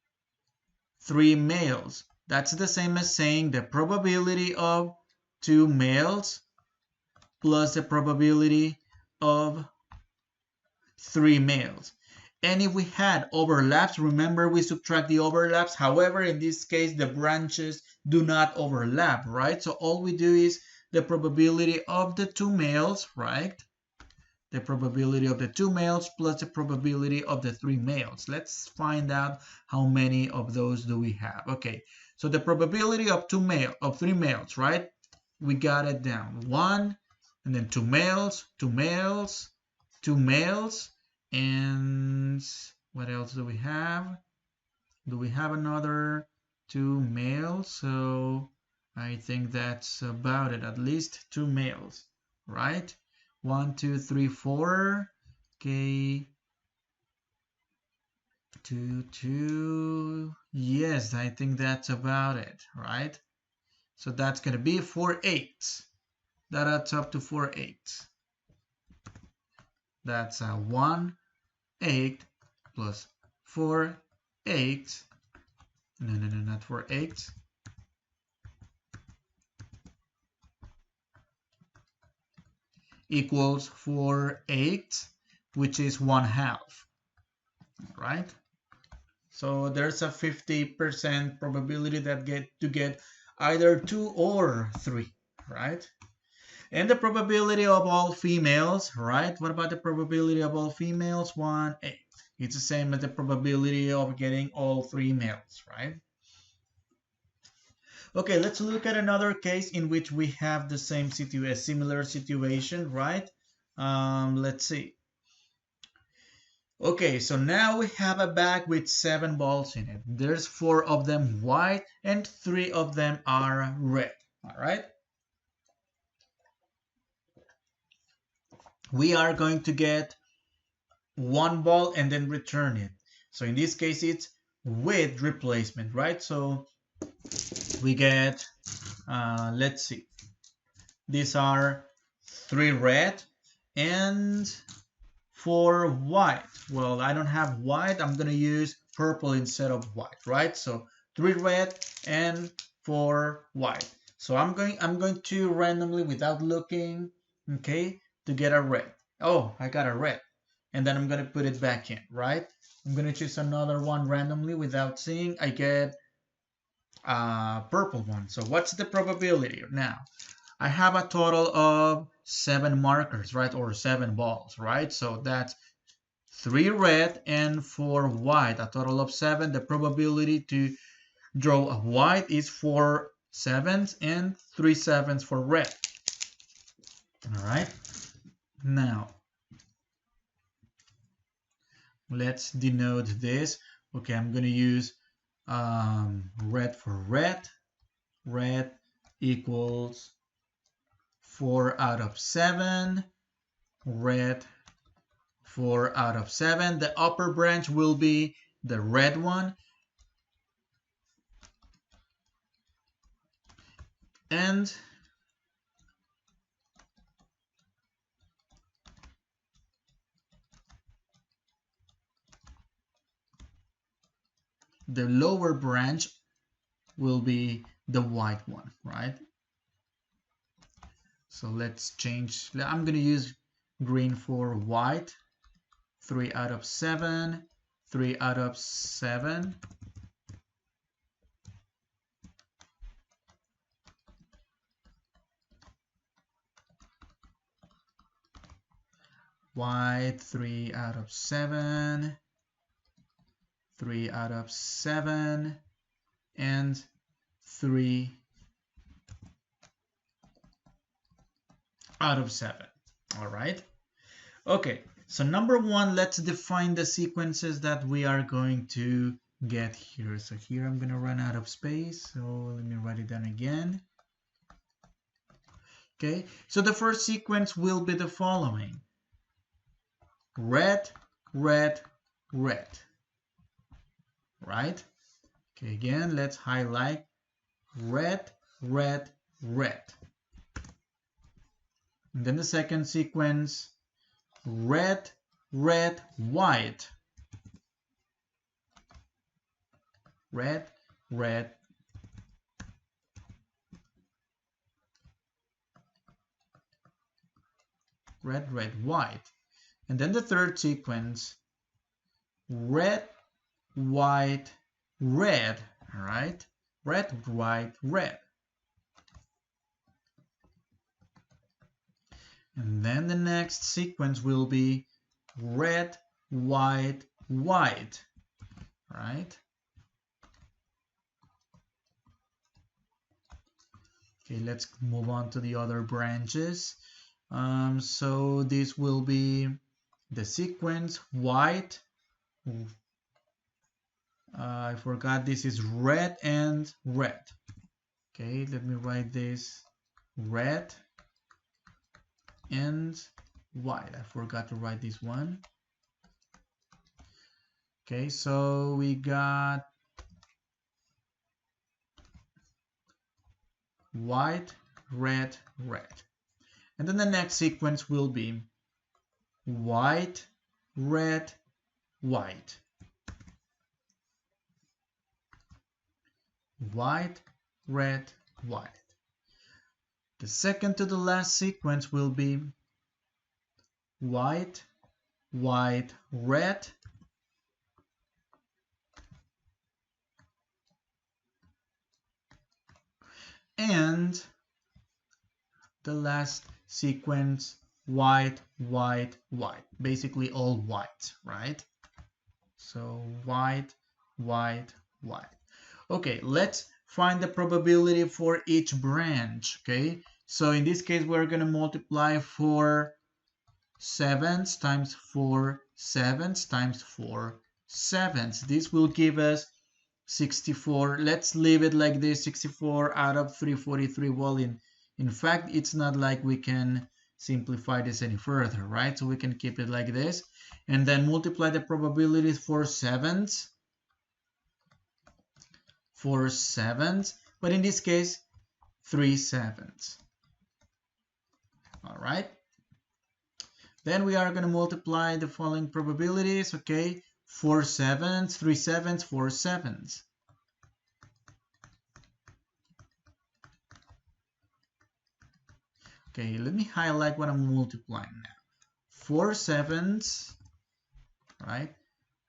3 males. That's the same as saying the probability of 2 males plus the probability of 3 males. And if we had overlaps, remember we subtract the overlaps. However, in this case, the branches do not overlap, right? So all we do is the probability of the 2 males, right? The probability of the 2 males plus the probability of the 3 males. Let's find out how many of those do we have. Okay, so the probability of 3 males, right? We got it down. 1, and then 2 males, 2 males, 2 males, and what else do we have? Do we have another 2 males? So I think that's about it. At least 2 males, right? 1, 2, 3, 4. Okay. 2, 2. Yes, I think that's about it, right? So that's going to be 4/8. That adds up to 4/8. That's 1/8 plus 4/8. No, not 4/8. Equals 4/8, which is 1/2, right? So there's a 50% probability that get either 2 or 3, right? And the probability of all females, right? What about the probability of all females? 1/8. It's the same as the probability of getting all 3 males, right? Okay, let's look at another case in which we have the same similar situation, right? Let's see. Okay, so now we have a bag with 7 balls in it. There's 4 of them white and 3 of them are red, all right? We are going to get 1 ball and then return it. So in this case, it's with replacement, right? So we get, let's see, these are 3 red and for white. Well, I don't have white. I'm going to use purple instead of white, right? So 3 red and 4 white. So I'm going to randomly, without looking, okay, to get a red. Oh, I got a red. And then I'm going to put it back in, right? I'm going to choose another one randomly without seeing. I get a purple one. So what's the probability now? I have a total of 7 markers, right? Or 7 balls, right? So that's 3 red and 4 white, a total of 7. The probability to draw a white is 4 sevens and 3 sevens for red. All right. Now, let's denote this. Okay, I'm going to use red for red. Red equals 4 out of 7. Red 4 out of 7. The upper branch will be the red one. And the lower branch will be the white one, right? So let's change. I'm going to use green for white. 3 out of 7. 3 out of 7. White, 3 out of 7. 3 out of 7. And 3 out of 7. All right. Okay. So number 1, let's define the sequences that we are going to get here. So here I'm going to run out of space. So let me write it down again. Okay. So the first sequence will be the following. Red, red, red. Right? Okay, again, let's highlight red, red, red. And then the second sequence, red, red, white. Red, red, red, red, white. And then the third sequence, red, white, red. All right? Red, white, red. And then the next sequence will be red, white, white. Right? Okay, let's move on to the other branches. So this will be the sequence white. I forgot this is red and red. Okay, let me write this red and white. I forgot to write this one. Okay, so we got white, red, red. And then the next sequence will be white, red, white. White, red, white. The second to the last sequence will be white, white, red. And the last sequence, white, white, white. Basically all white, right? So white, white, white. Okay, let's find the probability for each branch, okay? So in this case, we're going to multiply 4 sevens times 4 sevens times 4 sevens. This will give us 64. Let's leave it like this, 64 out of 343. Well, in fact, it's not like we can simplify this any further, right? So we can keep it like this. And then multiply the probabilities for sevens. For sevens, but in this case, 3 sevens. All right. Then we are going to multiply the following probabilities, okay? 4 sevens, 3 sevens, 4 sevens. Okay, let me highlight what I'm multiplying now. 4 sevens, right?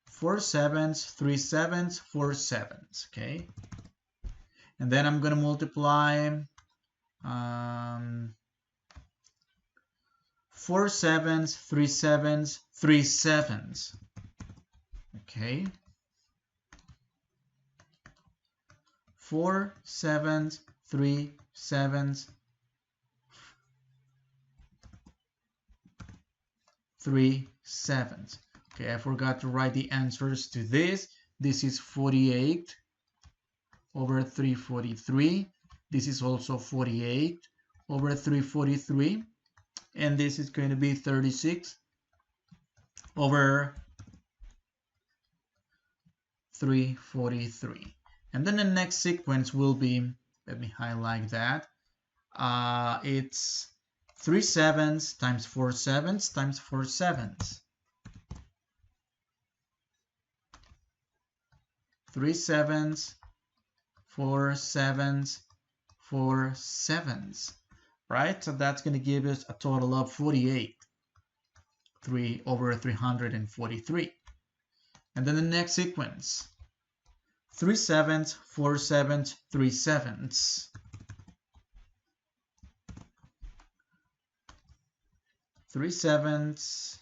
4 sevens, 3 sevens, 4 sevens, okay? And then I'm going to multiply 4 sevens, 3 sevens, 3 sevens, okay? 4 sevens, 3 sevens, 3 sevens. Okay, I forgot to write the answers to this. This is 48 over 343. This is also 48 over 343. And this is going to be 36 over 343. And then the next sequence will be, let me highlight that. It's 3 sevens times 4 sevens times 4 sevens. 3 sevens, 4 sevens, 4 sevens, right? So that's going to give us a total of 48, 3 over 343. And then the next sequence, 3 sevens, 4 sevens, 3 sevens. 3 sevens,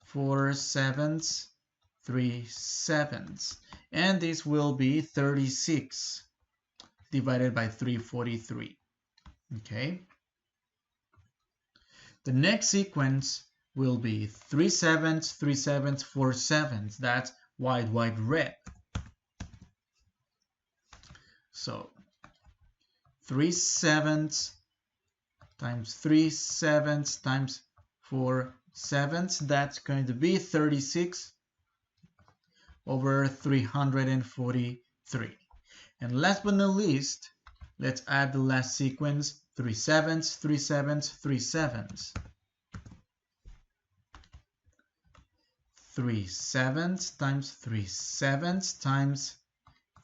4 sevens, 3 sevens. And this will be 36 divided by 343. Okay. The next sequence will be 3 sevens, 3 sevens, 4 sevens. That's white, white, red. So 3 sevens times 3 sevens times 4 sevens. That's going to be 36 over 343. And last but not least, let's add the last sequence, 3 sevens, 3 sevens, 3 sevens. 3 sevens times 3 sevens times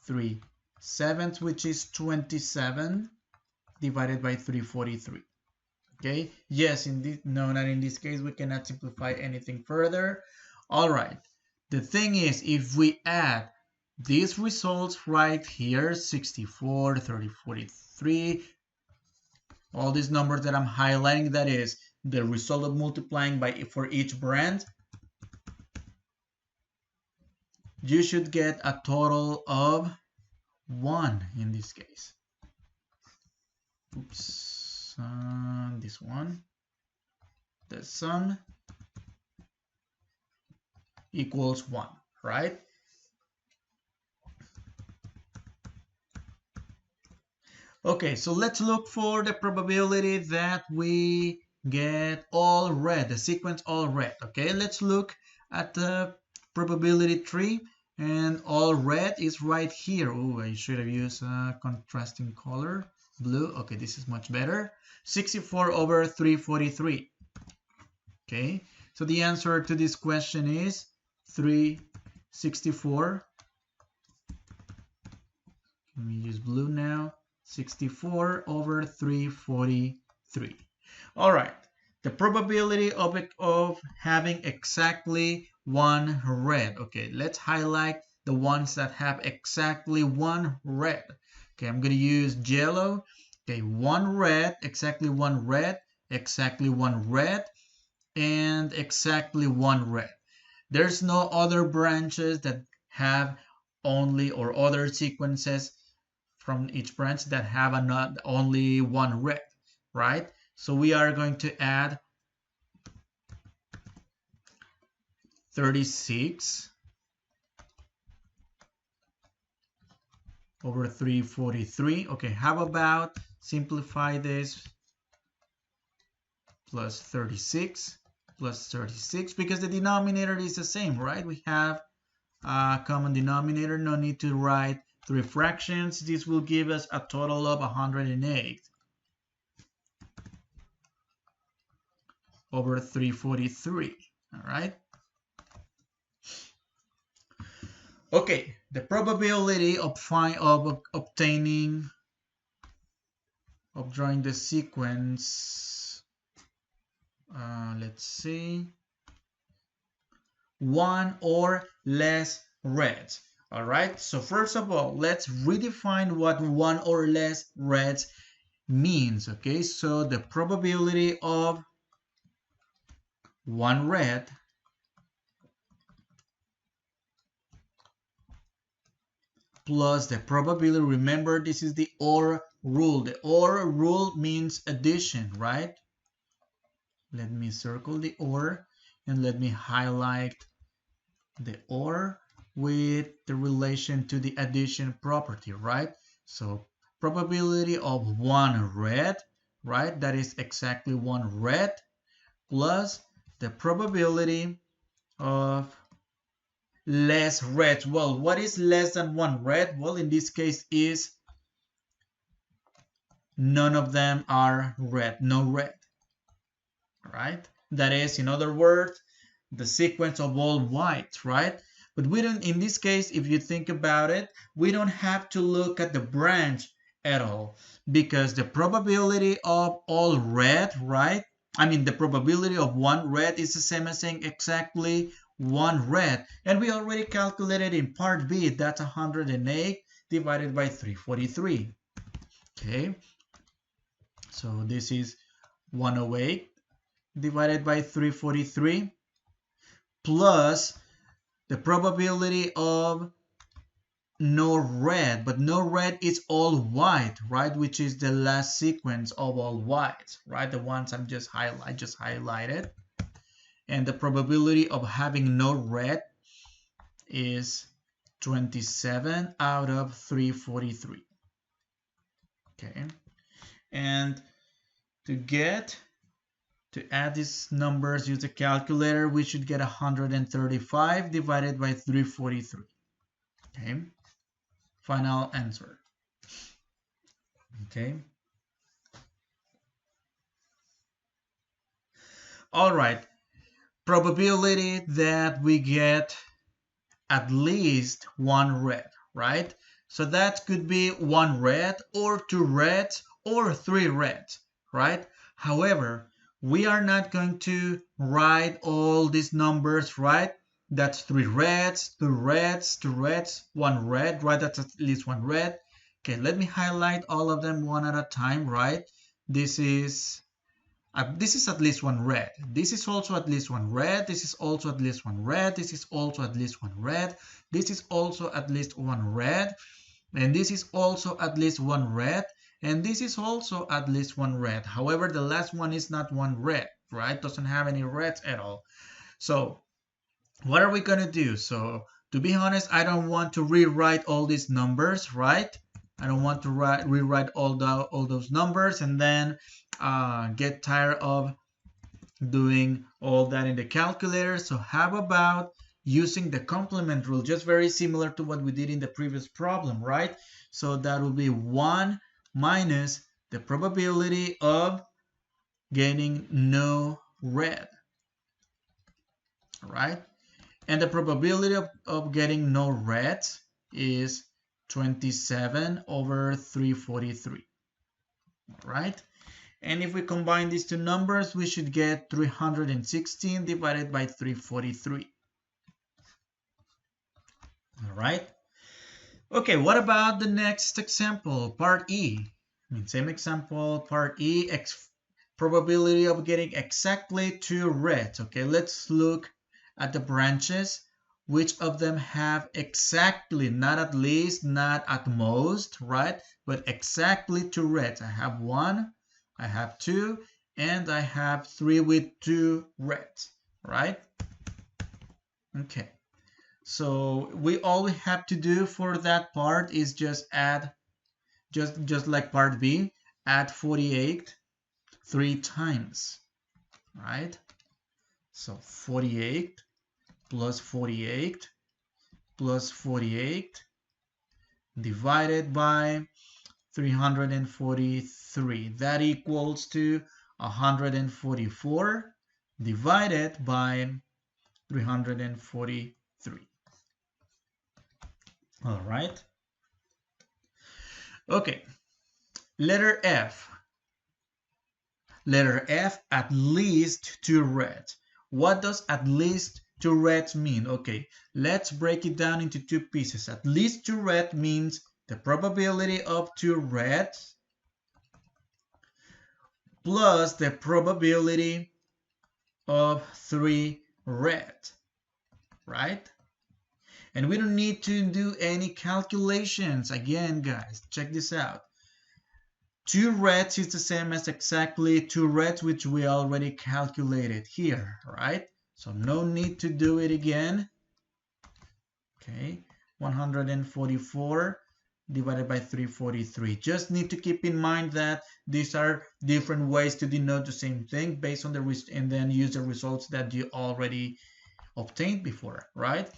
3 sevens, which is 27 divided by 343. Okay, yes, no, not in this case, we cannot simplify anything further. All right, the thing is, if we add these results right here, 64, 30, 43, all these numbers that I'm highlighting, that is the result of multiplying by for each brand, you should get a total of 1 in this case. Oops, this one. The sum equals 1, right? Okay, so let's look for the probability that we get all red, the sequence all red. Okay, let's look at the probability tree, and all red is right here. Oh, I should have used a contrasting color, blue. Okay, this is much better. 64 over 343. Okay, so the answer to this question is 364. Let me use blue now. 64 over 343. All right, the probability of having exactly 1 red. Okay, let's highlight the ones that have exactly 1 red. Okay, I'm going to use yellow. Okay, 1 red, exactly 1 red, exactly 1 red, and exactly 1 red. There's no other branches that have only or other sequences from each branch that have only 1 red, right? So we are going to add 36 over 343. Okay, how about simplify this plus 36 plus 36, because the denominator is the same, right? We have a common denominator, no need to write 3 fractions. This will give us a total of 108 over 343. All right. Okay, the probability of drawing the sequence. Let's see, one or less reds. All right. So first of all, let's redefine what one or less reds means. Okay. So the probability of one red plus the probability, remember this is the OR rule. The OR rule means addition, right? Let me circle the OR and let me highlight the OR with the relation to the addition property, right? So probability of one red, right? That is exactly one red plus the probability of less red. Well, what is less than one red? Well, in this case is none of them are red, no red, right? That is, in other words, the sequence of all whites, right? But we don't, in this case, if you think about it, we don't have to look at the branch at all because the probability of all red, right? I mean, the probability of one red is the same as saying exactly one red. And we already calculated in part B, that's 108 divided by 343. Okay, so this is 108 divided by 343 plus the probability of no red, but no red is all white, right? Which is the last sequence of all whites, right? The ones I just highlighted. And the probability of having no red is 27 out of 343. Okay, and to add these numbers, use a calculator, we should get 135 divided by 343. Okay, final answer. Okay. All right, probability that we get at least one red, right? So that could be one red or two reds or three reds, right? However, we are not going to write all these numbers, right? That's three reds, two reds, two reds, one red, right? That's at least one red. Okay, let me highlight all of them one at a time, right? This is at least one red. This is also at least one red. This is also at least one red. This is also at least one red. This is also at least one red. And this is also at least one red. And this is also at least one red. However, the last one is not one red, right? Doesn't have any reds at all. So what are we going to do? So to be honest, I don't want to rewrite all these numbers, right? I don't want to rewrite all those numbers and then get tired of doing all that in the calculator. So how about using the complement rule, just very similar to what we did in the previous problem, right? So that will be 1 minus the probability of getting no red, right? And the probability of getting no reds is 27 over 343, right? And if we combine these two numbers, we should get 316 divided by 343. All right. Okay, what about the next example, part E? Same example, part E, probability of getting exactly two reds. Okay, let's look at the branches. Which of them have exactly, not at least, not at most, right? But exactly two reds. I have one, I have two, and I have three with two reds, right? Okay. So all we have to do for that part is just add, just like part B, add 48 3 times, right? So 48 plus 48 plus 48 divided by 343. That equals to 144 divided by 343. All right. Okay. Letter F. Letter F, at least 2 reds. What does at least 2 reds mean? Okay, let's break it down into 2 pieces. At least 2 red means the probability of 2 reds plus the probability of 3 red, right? And we don't need to do any calculations. Again, guys, check this out. 2 reds is the same as exactly 2 reds, which we already calculated here, right? So no need to do it again. Okay, 144 divided by 343. Just need to keep in mind that these are different ways to denote the same thing based on the and then use the results that you already obtained before, right?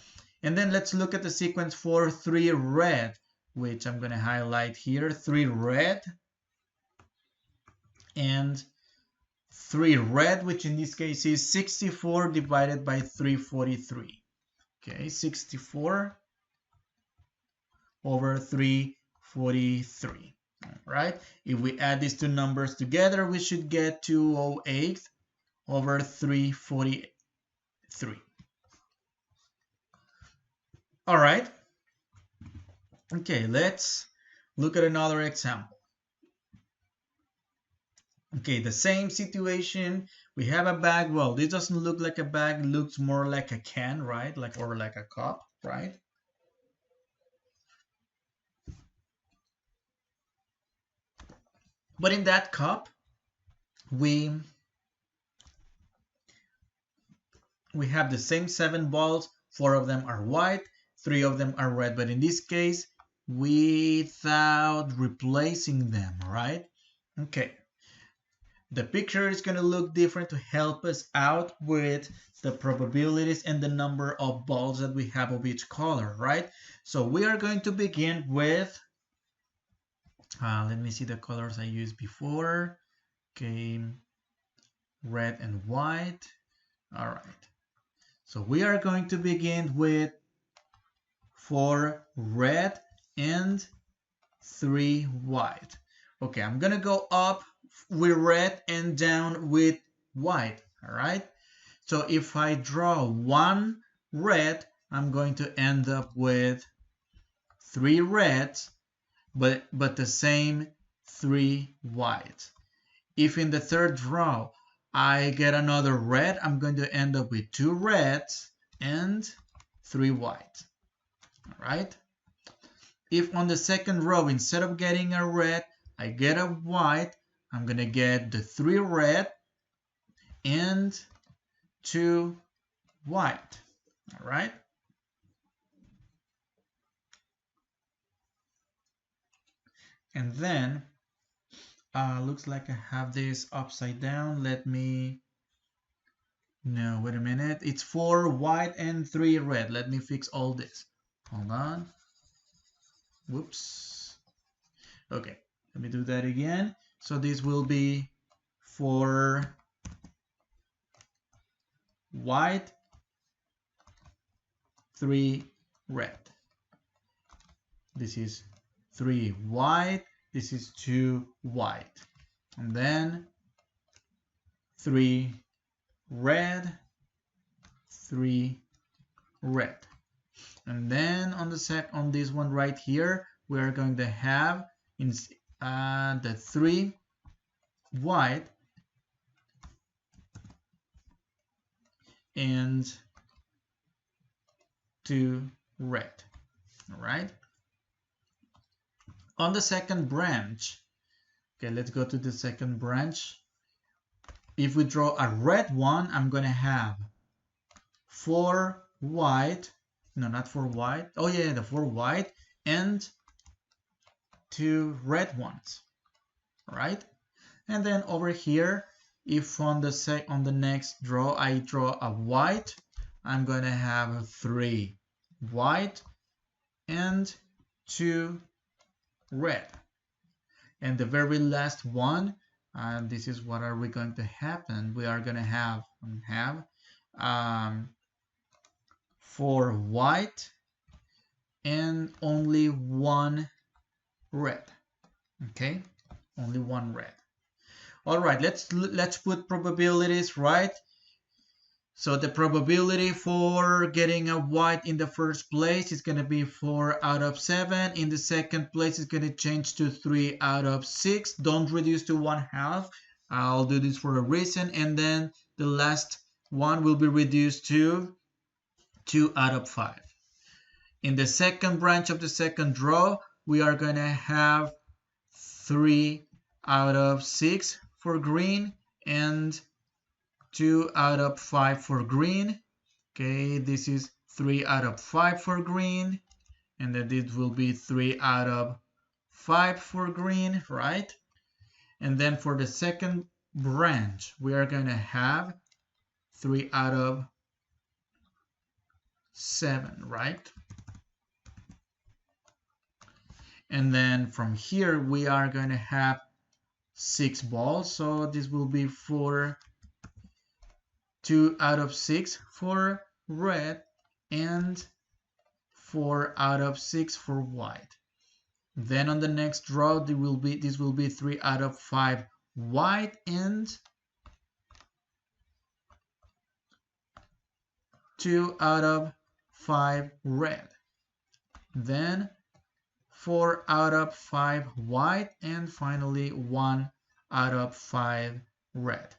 And then let's look at the sequence for 3 red, which I'm going to highlight here. 3 red and 3 red, which in this case is 64 divided by 343. Okay, 64 over 343. All right, if we add these two numbers together, we should get 208 over 343. All right. Okay, let's look at another example. Okay, the same situation. We have a bag. Well, this doesn't look like a bag. It looks more like a can, right? Or like a cup, right? But in that cup, we have the same 7 balls. 4 of them are white, 3 of them are red. But in this case, without replacing them, right? Okay. The picture is going to look different to help us out with the probabilities and the number of balls that we have of each color, right? So we are going to begin with, let me see the colors I used before. Okay, red and white. All right. So we are going to begin with 4 red and 3 white. Okay, I'm going to go up with red and down with white, all right? So if I draw 1 red, I'm going to end up with 3 reds, but the same 3 whites. If in the third row I get another red, I'm going to end up with 2 reds and 3 whites, all right? If on the second row, instead of getting a red, I get a white, I'm going to get the 3 red and 2 white, all right? And then, looks like I have this upside down. No, wait a minute. It's 4 white and 3 red. Let me fix all this. Hold on. Whoops. Okay, let me do that again. So this will be 4 white, 3 red. This is 3 white. This is 2 white. And then 3 red, 3 red. And then on this one right here, we are going to have the 3 white and 2 red. All right. On the second branch, okay, let's go to the second branch. If we draw a red one, I'm going to have 4 white, no, not 4 white. Oh yeah, the 4 white and 2 red ones, right? And then over here, if on the next draw I draw a white, I'm going to have 3 white and 2 red. And the very last one, And this is what are we going to happen. We are going to have um, 4 white and only 1 red. Okay, only 1 red. All right, let's put probabilities, right? So the probability for getting a white in the first place is going to be 4 out of 7. In the second place, it's going to change to 3 out of 6. Don't reduce to 1/2. I'll do this for a reason. And then the last one will be reduced to 2 out of 5. In the second branch of the second row, we are going to have 3 out of 6 for green and 2 out of 5 for green. Okay, this is 3 out of 5 for green, and then it will be 3 out of 5 for green, right? And then for the second branch, we are going to have 3 out of 7, right? And then from here, we are going to have 6 balls, so this will be 2 out of 6 for red and 4 out of 6 for white. Then on the next row, this will be 3 out of 5 white and 2 out of 5 red. Then 4 out of 5 white and finally 1 out of 5 red.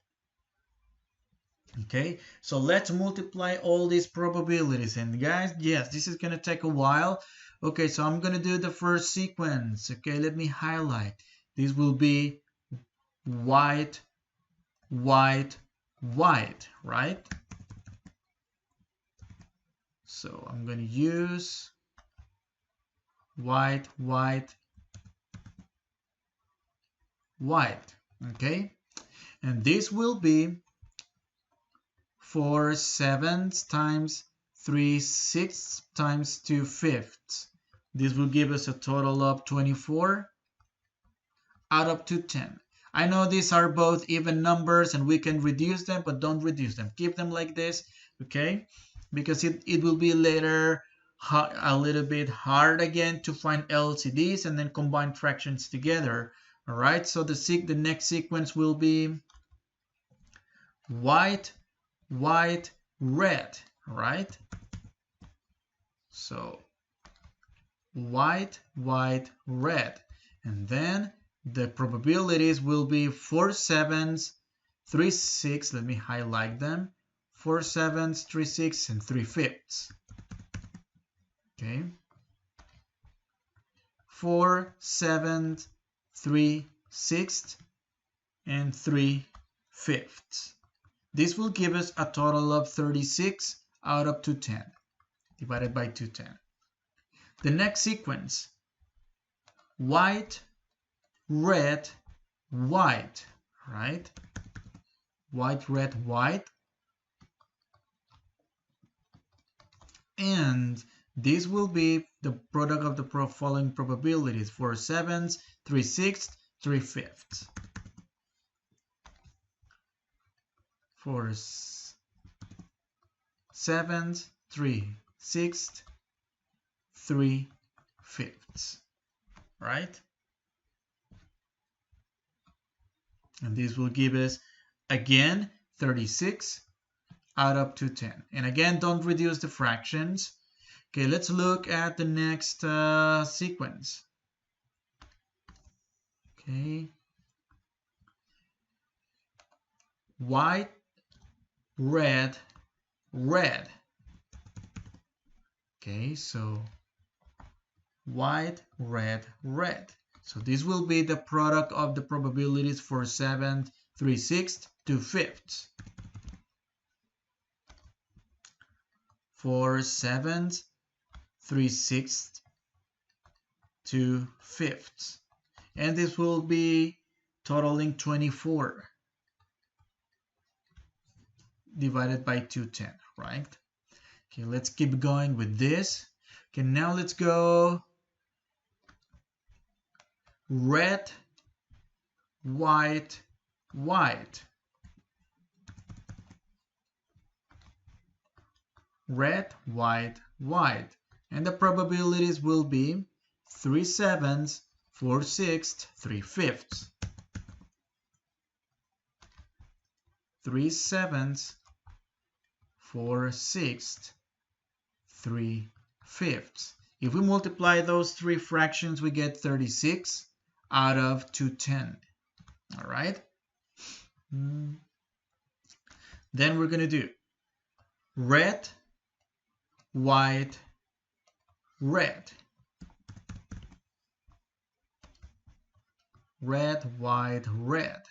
Okay, so let's multiply all these probabilities. And guys, yes, this is going to take a while. Okay, so I'm going to do the first sequence. Okay, let me highlight. This will be white, white, white, right? So I'm going to use white, white, white. Okay, and this will be 4 sevenths times 3 sixths times 2 fifths. This will give us a total of 24 out of 210. I know these are both even numbers and we can reduce them, but don't reduce them. Keep them like this, okay? Because it will be later a little bit hard again to find LCDs and then combine fractions together. All right, so the next sequence will be white, white, red, right? So white, white, red. And then the probabilities will be 4 sevenths, 3 sixths, let me highlight them, 4 sevenths, 3 sixths, and 3 fifths. Okay. 4 sevenths, 3 sixths, and 3 fifths. This will give us a total of 36 out of 210 divided by 210. The next sequence, white, red, white, right? White, red, white. And this will be the product of the following probabilities: 4 sevenths, 3 sixths, 3 fifths. 4 sevenths, 3 sixths, 3 fifths, right? And this will give us, again, 36 out of 210. And again, don't reduce the fractions. Okay, let's look at the next sequence. Okay. White, red, red. Okay, so white, red, red. So this will be the product of the probabilities for 7th, 3 sixths, 2 fifths. 4 sevenths, 3 sixths, 2 fifths. And this will be totaling 24 divided by 210, right? Okay, let's keep going with this. Okay, now let's go red, white, white, red, white, white. And the probabilities will be 3/7, 4/6, 3/5. 3/7, 4/6, 3/5. If we multiply those three fractions, we get 36 out of 210. All right. Then we're going to do red, white, red. Red, white, red.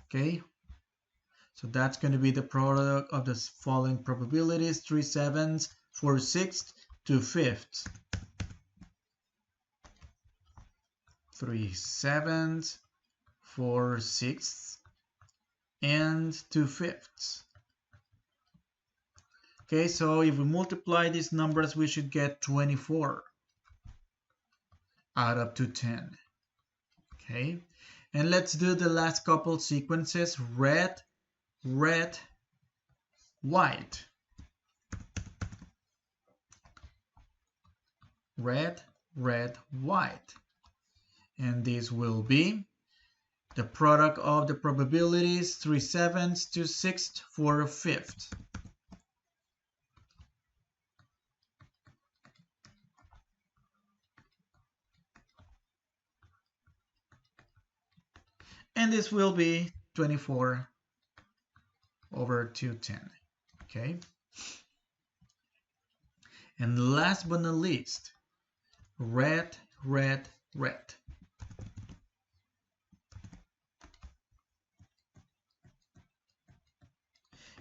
Okay. So that's going to be the product of the following probabilities: 3/7, 4/6, 2/5. 3/7, 4/6, and 2/5. Okay, so if we multiply these numbers, we should get 24 out of 210. Okay, and let's do the last couple sequences: red, red, white. Red, red, white. And this will be the product of the probabilities: 3/7, 2/6, 4/5. And this will be 24 over 210. Okay. And last but not least, red, red, red.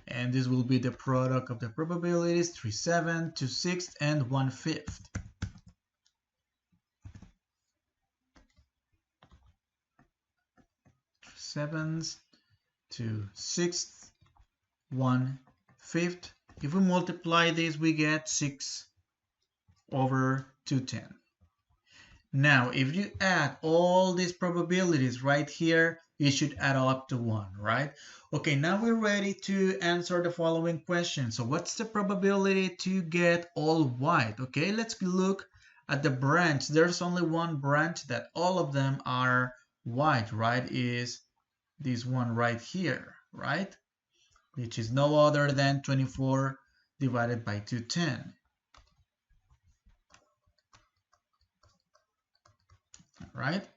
And this will be the product of the probabilities: 3/7, 2/6, and 1/5. 3/7, 2/6, 1/5. If we multiply this, we get 6 over 210. Now, if you add all these probabilities right here, it should add up to 1, right? Okay, now we're ready to answer the following question. So what's the probability to get all white? Okay, let's look at the branch. There's only one branch that all of them are white, right? Is this one right here, right? Which is no other than 24 divided by 210. All right?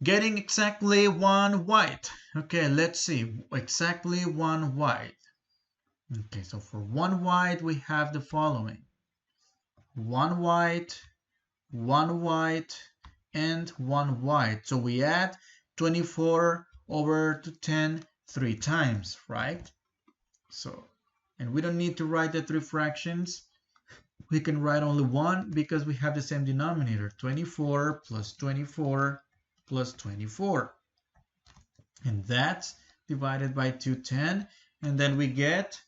Getting exactly one white. Okay, let's see. Exactly one white. Okay, so for one white, we have the following: one white, and one white. So we add 24 over to 10 3 times, right? So, and we don't need to write the three fractions. We can write only one because we have the same denominator: 24 plus 24 plus 24. And that's divided by 210. And then we get,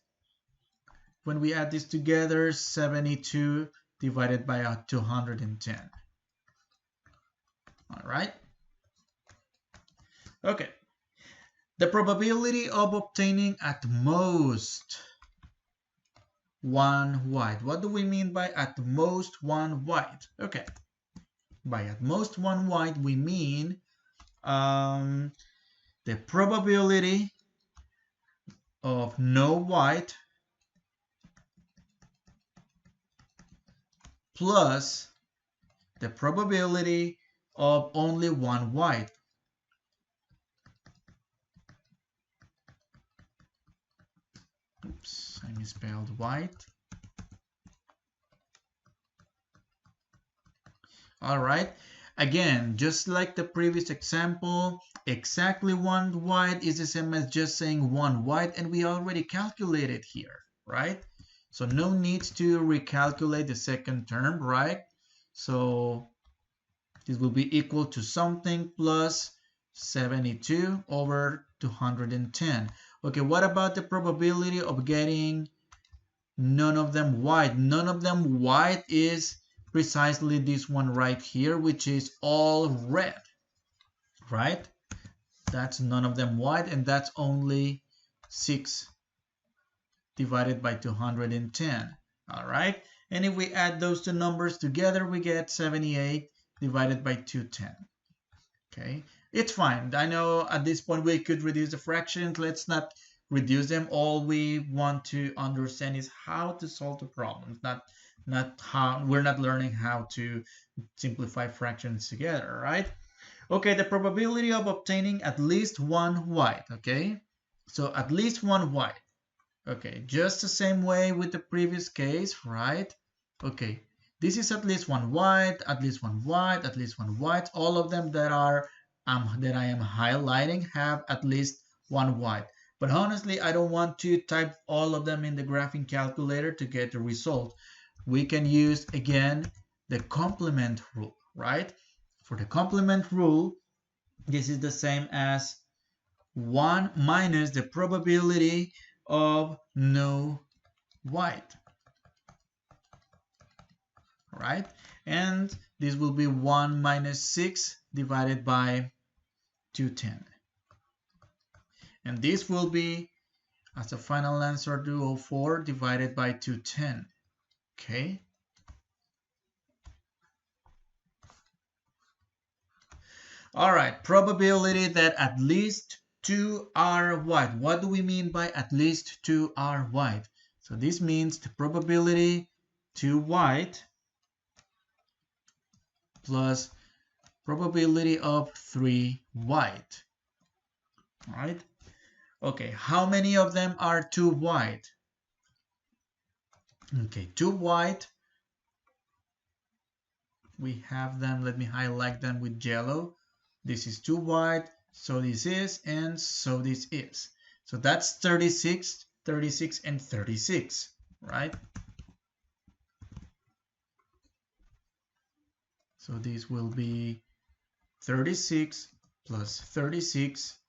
when we add this together, 72 divided by 210. All right. Okay. The probability of obtaining at most one white. What do we mean by at most one white? Okay. By at most one white, we mean the probability of no white plus the probability of only one white. Oops, I misspelled white. All right. Again, just like the previous example, exactly one white is the same as just saying one white, and we already calculated here, right? So no need to recalculate the second term, right? So this will be equal to something plus 72 over 210. Okay, what about the probability of getting none of them white? None of them white is precisely this one right here, which is all red, right? That's none of them wide, and that's only 6 divided by 210. All right, and if we add those two numbers together, we get 78 divided by 210. Okay, it's fine. I know at this point we could reduce the fractions. Let's not reduce them. All we want to understand is how to solve the problem, not how. We're not learning how to simplify fractions together, right? Okay, the probability of obtaining at least one white. Okay, so at least one white. Okay, just the same way with the previous case, right? Okay, this is at least one white, at least one white, at least one white. All of them that are that I am highlighting have at least one white. But honestly, I don't want to type all of them in the graphing calculator to get the result. We can use again the complement rule, right? For the complement rule, this is the same as 1 minus the probability of no white, right? And this will be 1 minus 6 divided by 210. And this will be, as a final answer, 204 divided by 210. Okay? All right, probability that at least 2 are white. What do we mean by at least 2 are white? So this means the probability 2 white plus probability of 3 white. All right. Okay, how many of them are 2 white? Okay, 2 white. We have them, let me highlight them with yellow. This is 2 white, so this is, and so this is. So that's 36, 36, and 36, right? So this will be 36 plus 36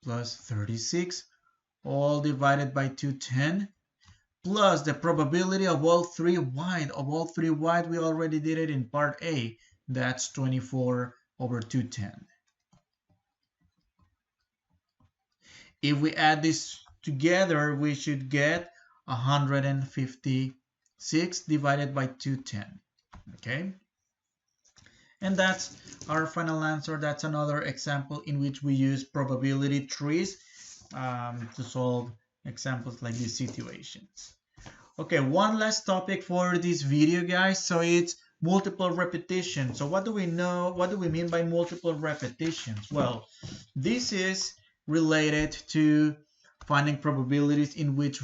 plus 36, all divided by 210, plus the probability of all 3 white. Of all 3 white, we already did it in part A. That's 24 over 210. If we add this together, we should get 156 divided by 210. Okay? And that's our final answer. That's another example in which we use probability trees to solve examples like these situations. Okay, one last topic for this video, guys. So it's multiple repetition. So what do we know? What do we mean by multiple repetitions? Well, this is related to finding probabilities in which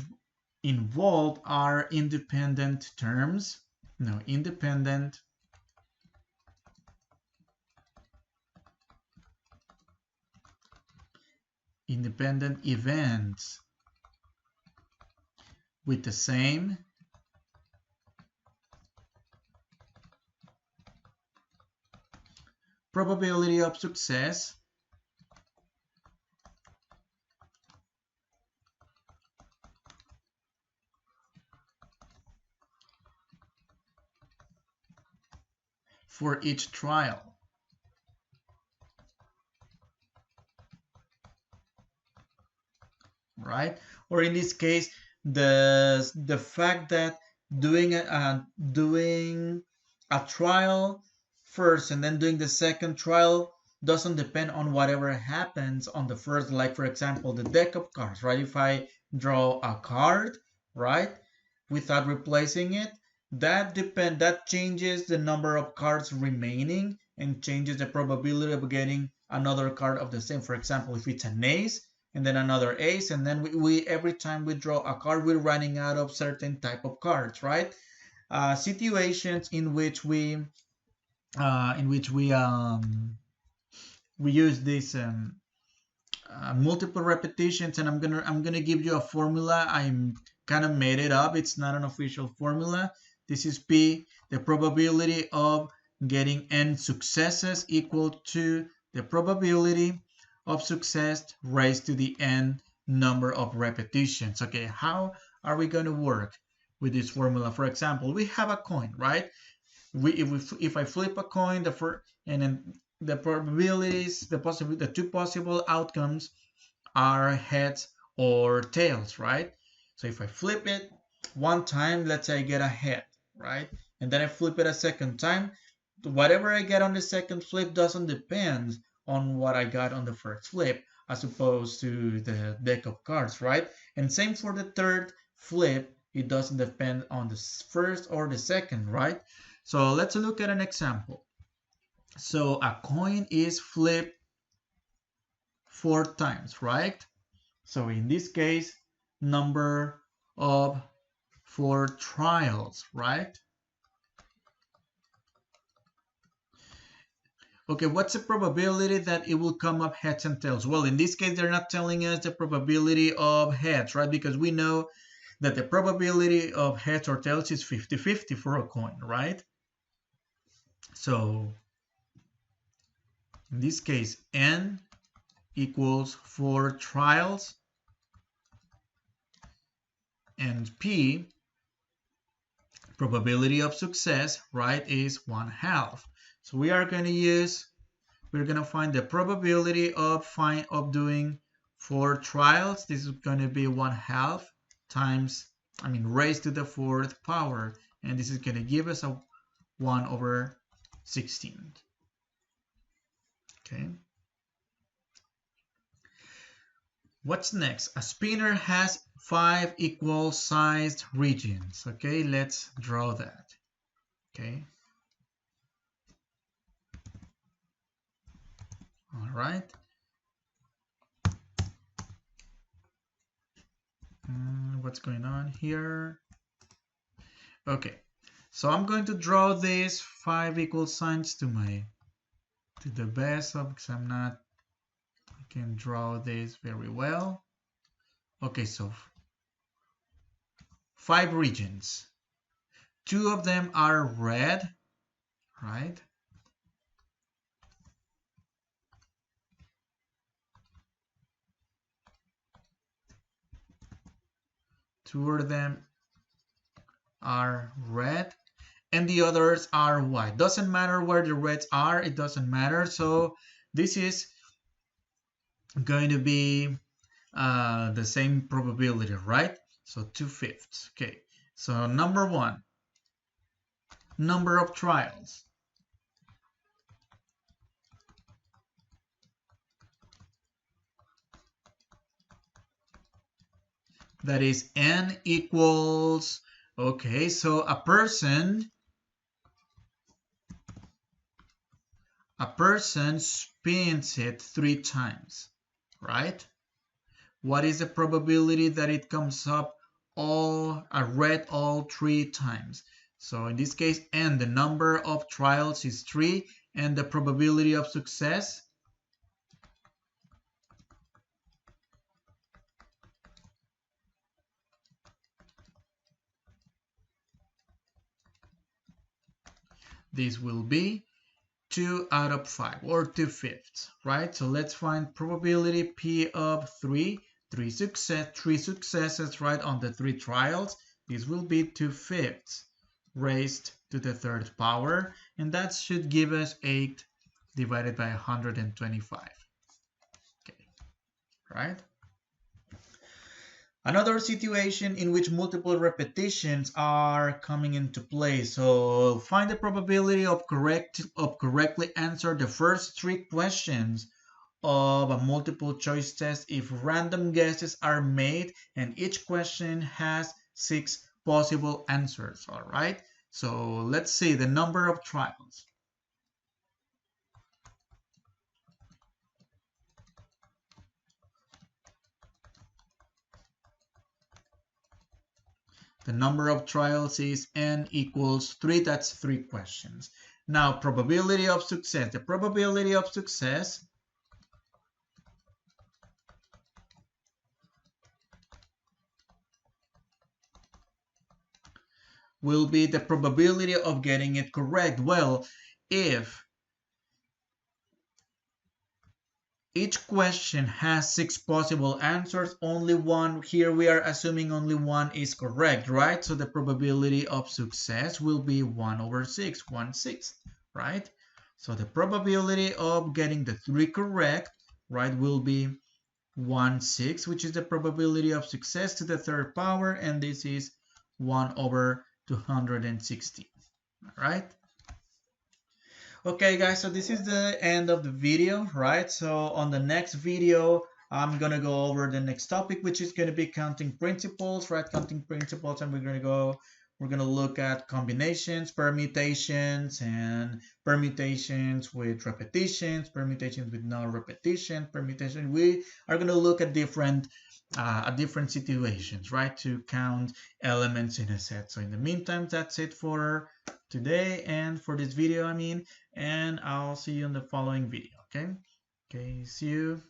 involved are independent terms. No, independent events with the same probability of success for each trial. Right? Or in this case, the fact that doing a trial first and then doing the second trial doesn't depend on whatever happens on the first. Like for example, the deck of cards, right? If I draw a card, right, without replacing it, that changes the number of cards remaining and changes the probability of getting another card of the same. For example, if it's an ace and then another ace, and then we every time we draw a card, we're running out of certain type of cards, right? Situations in which we use this multiple repetitions, and I'm gonna give you a formula. I'm kind of made it up. It's not an official formula. This is P, the probability of getting n successes equal to the probability of success raised to the n number of repetitions. Okay, how are we going to work with this formula? For example, we have a coin, right? If I flip a coin, and then the probabilities, the two possible outcomes are heads or tails, right? So if I flip it one time, let's say I get a head, right? And then I flip it a second time, whatever I get on the second flip doesn't depend on what I got on the first flip, as opposed to the deck of cards, right? And same for the third flip, it doesn't depend on the first or the second, right? So let's look at an example. So a coin is flipped 4 times, right? So in this case, number of 4 trials, right? Okay, what's the probability that it will come up heads and tails? Well, in this case, they're not telling us the probability of heads, right? Because we know that the probability of heads or tails is 50-50 for a coin, right? So in this case, n equals 4 trials, and p, probability of success, right, is 1/2. So we're going to find the probability of doing 4 trials. This is going to be 1/2 times, raised to the 4th power, and this is going to give us a 1/16. Okay. What's next? A spinner has 5 equal sized regions. Okay, let's draw that. Okay. All right. What's going on here? Okay, so I'm going to draw these 5 equal signs to the best of, because I can draw this very well. Okay, so 5 regions. 2 of them are red, right? Two of them are red, and the others are white. Doesn't matter where the reds are, it doesn't matter. So this is going to be the same probability, right? So 2/5. Okay, so number 1, number of trials. That is n equals, okay, so a person spins it 3 times, right? What is the probability that it comes up a red all 3 times? So in this case, n, the number of trials is 3, and the probability of success, this will be 2 out of 5, or 2/5, right? So let's find probability P of 3. 3 successes, right, on the 3 trials. This will be 2/5 raised to the 3rd power, and that should give us 8 divided by 125. Okay, right? Another situation in which multiple repetitions are coming into play. So find the probability of correctly answer the first 3 questions of a multiple choice test if random guesses are made and each question has 6 possible answers. All right, so let's see the number of trials. The number of trials is n equals 3. That's 3 questions. Now, probability of success. The probability of success will be the probability of getting it correct. Well, if each question has 6 possible answers, only one, here we are assuming only one is correct, right? So the probability of success will be 1/6, 1/6, right? So the probability of getting the 3 correct, right, will be 1/6, which is the probability of success to the third power, and this is 1 over 216. All right. Okay, guys, so this is the end of the video, right? So on the next video, I'm gonna go over the next topic, which is gonna be counting principles, right? Counting principles, and we're gonna look at combinations, permutations, and permutations with repetitions, permutations with no repetition, permutation. We are gonna look at different situations, right? To count elements in a set. So in the meantime, that's it for today and for this video, I mean, and I'll see you in the following video. Okay, see you.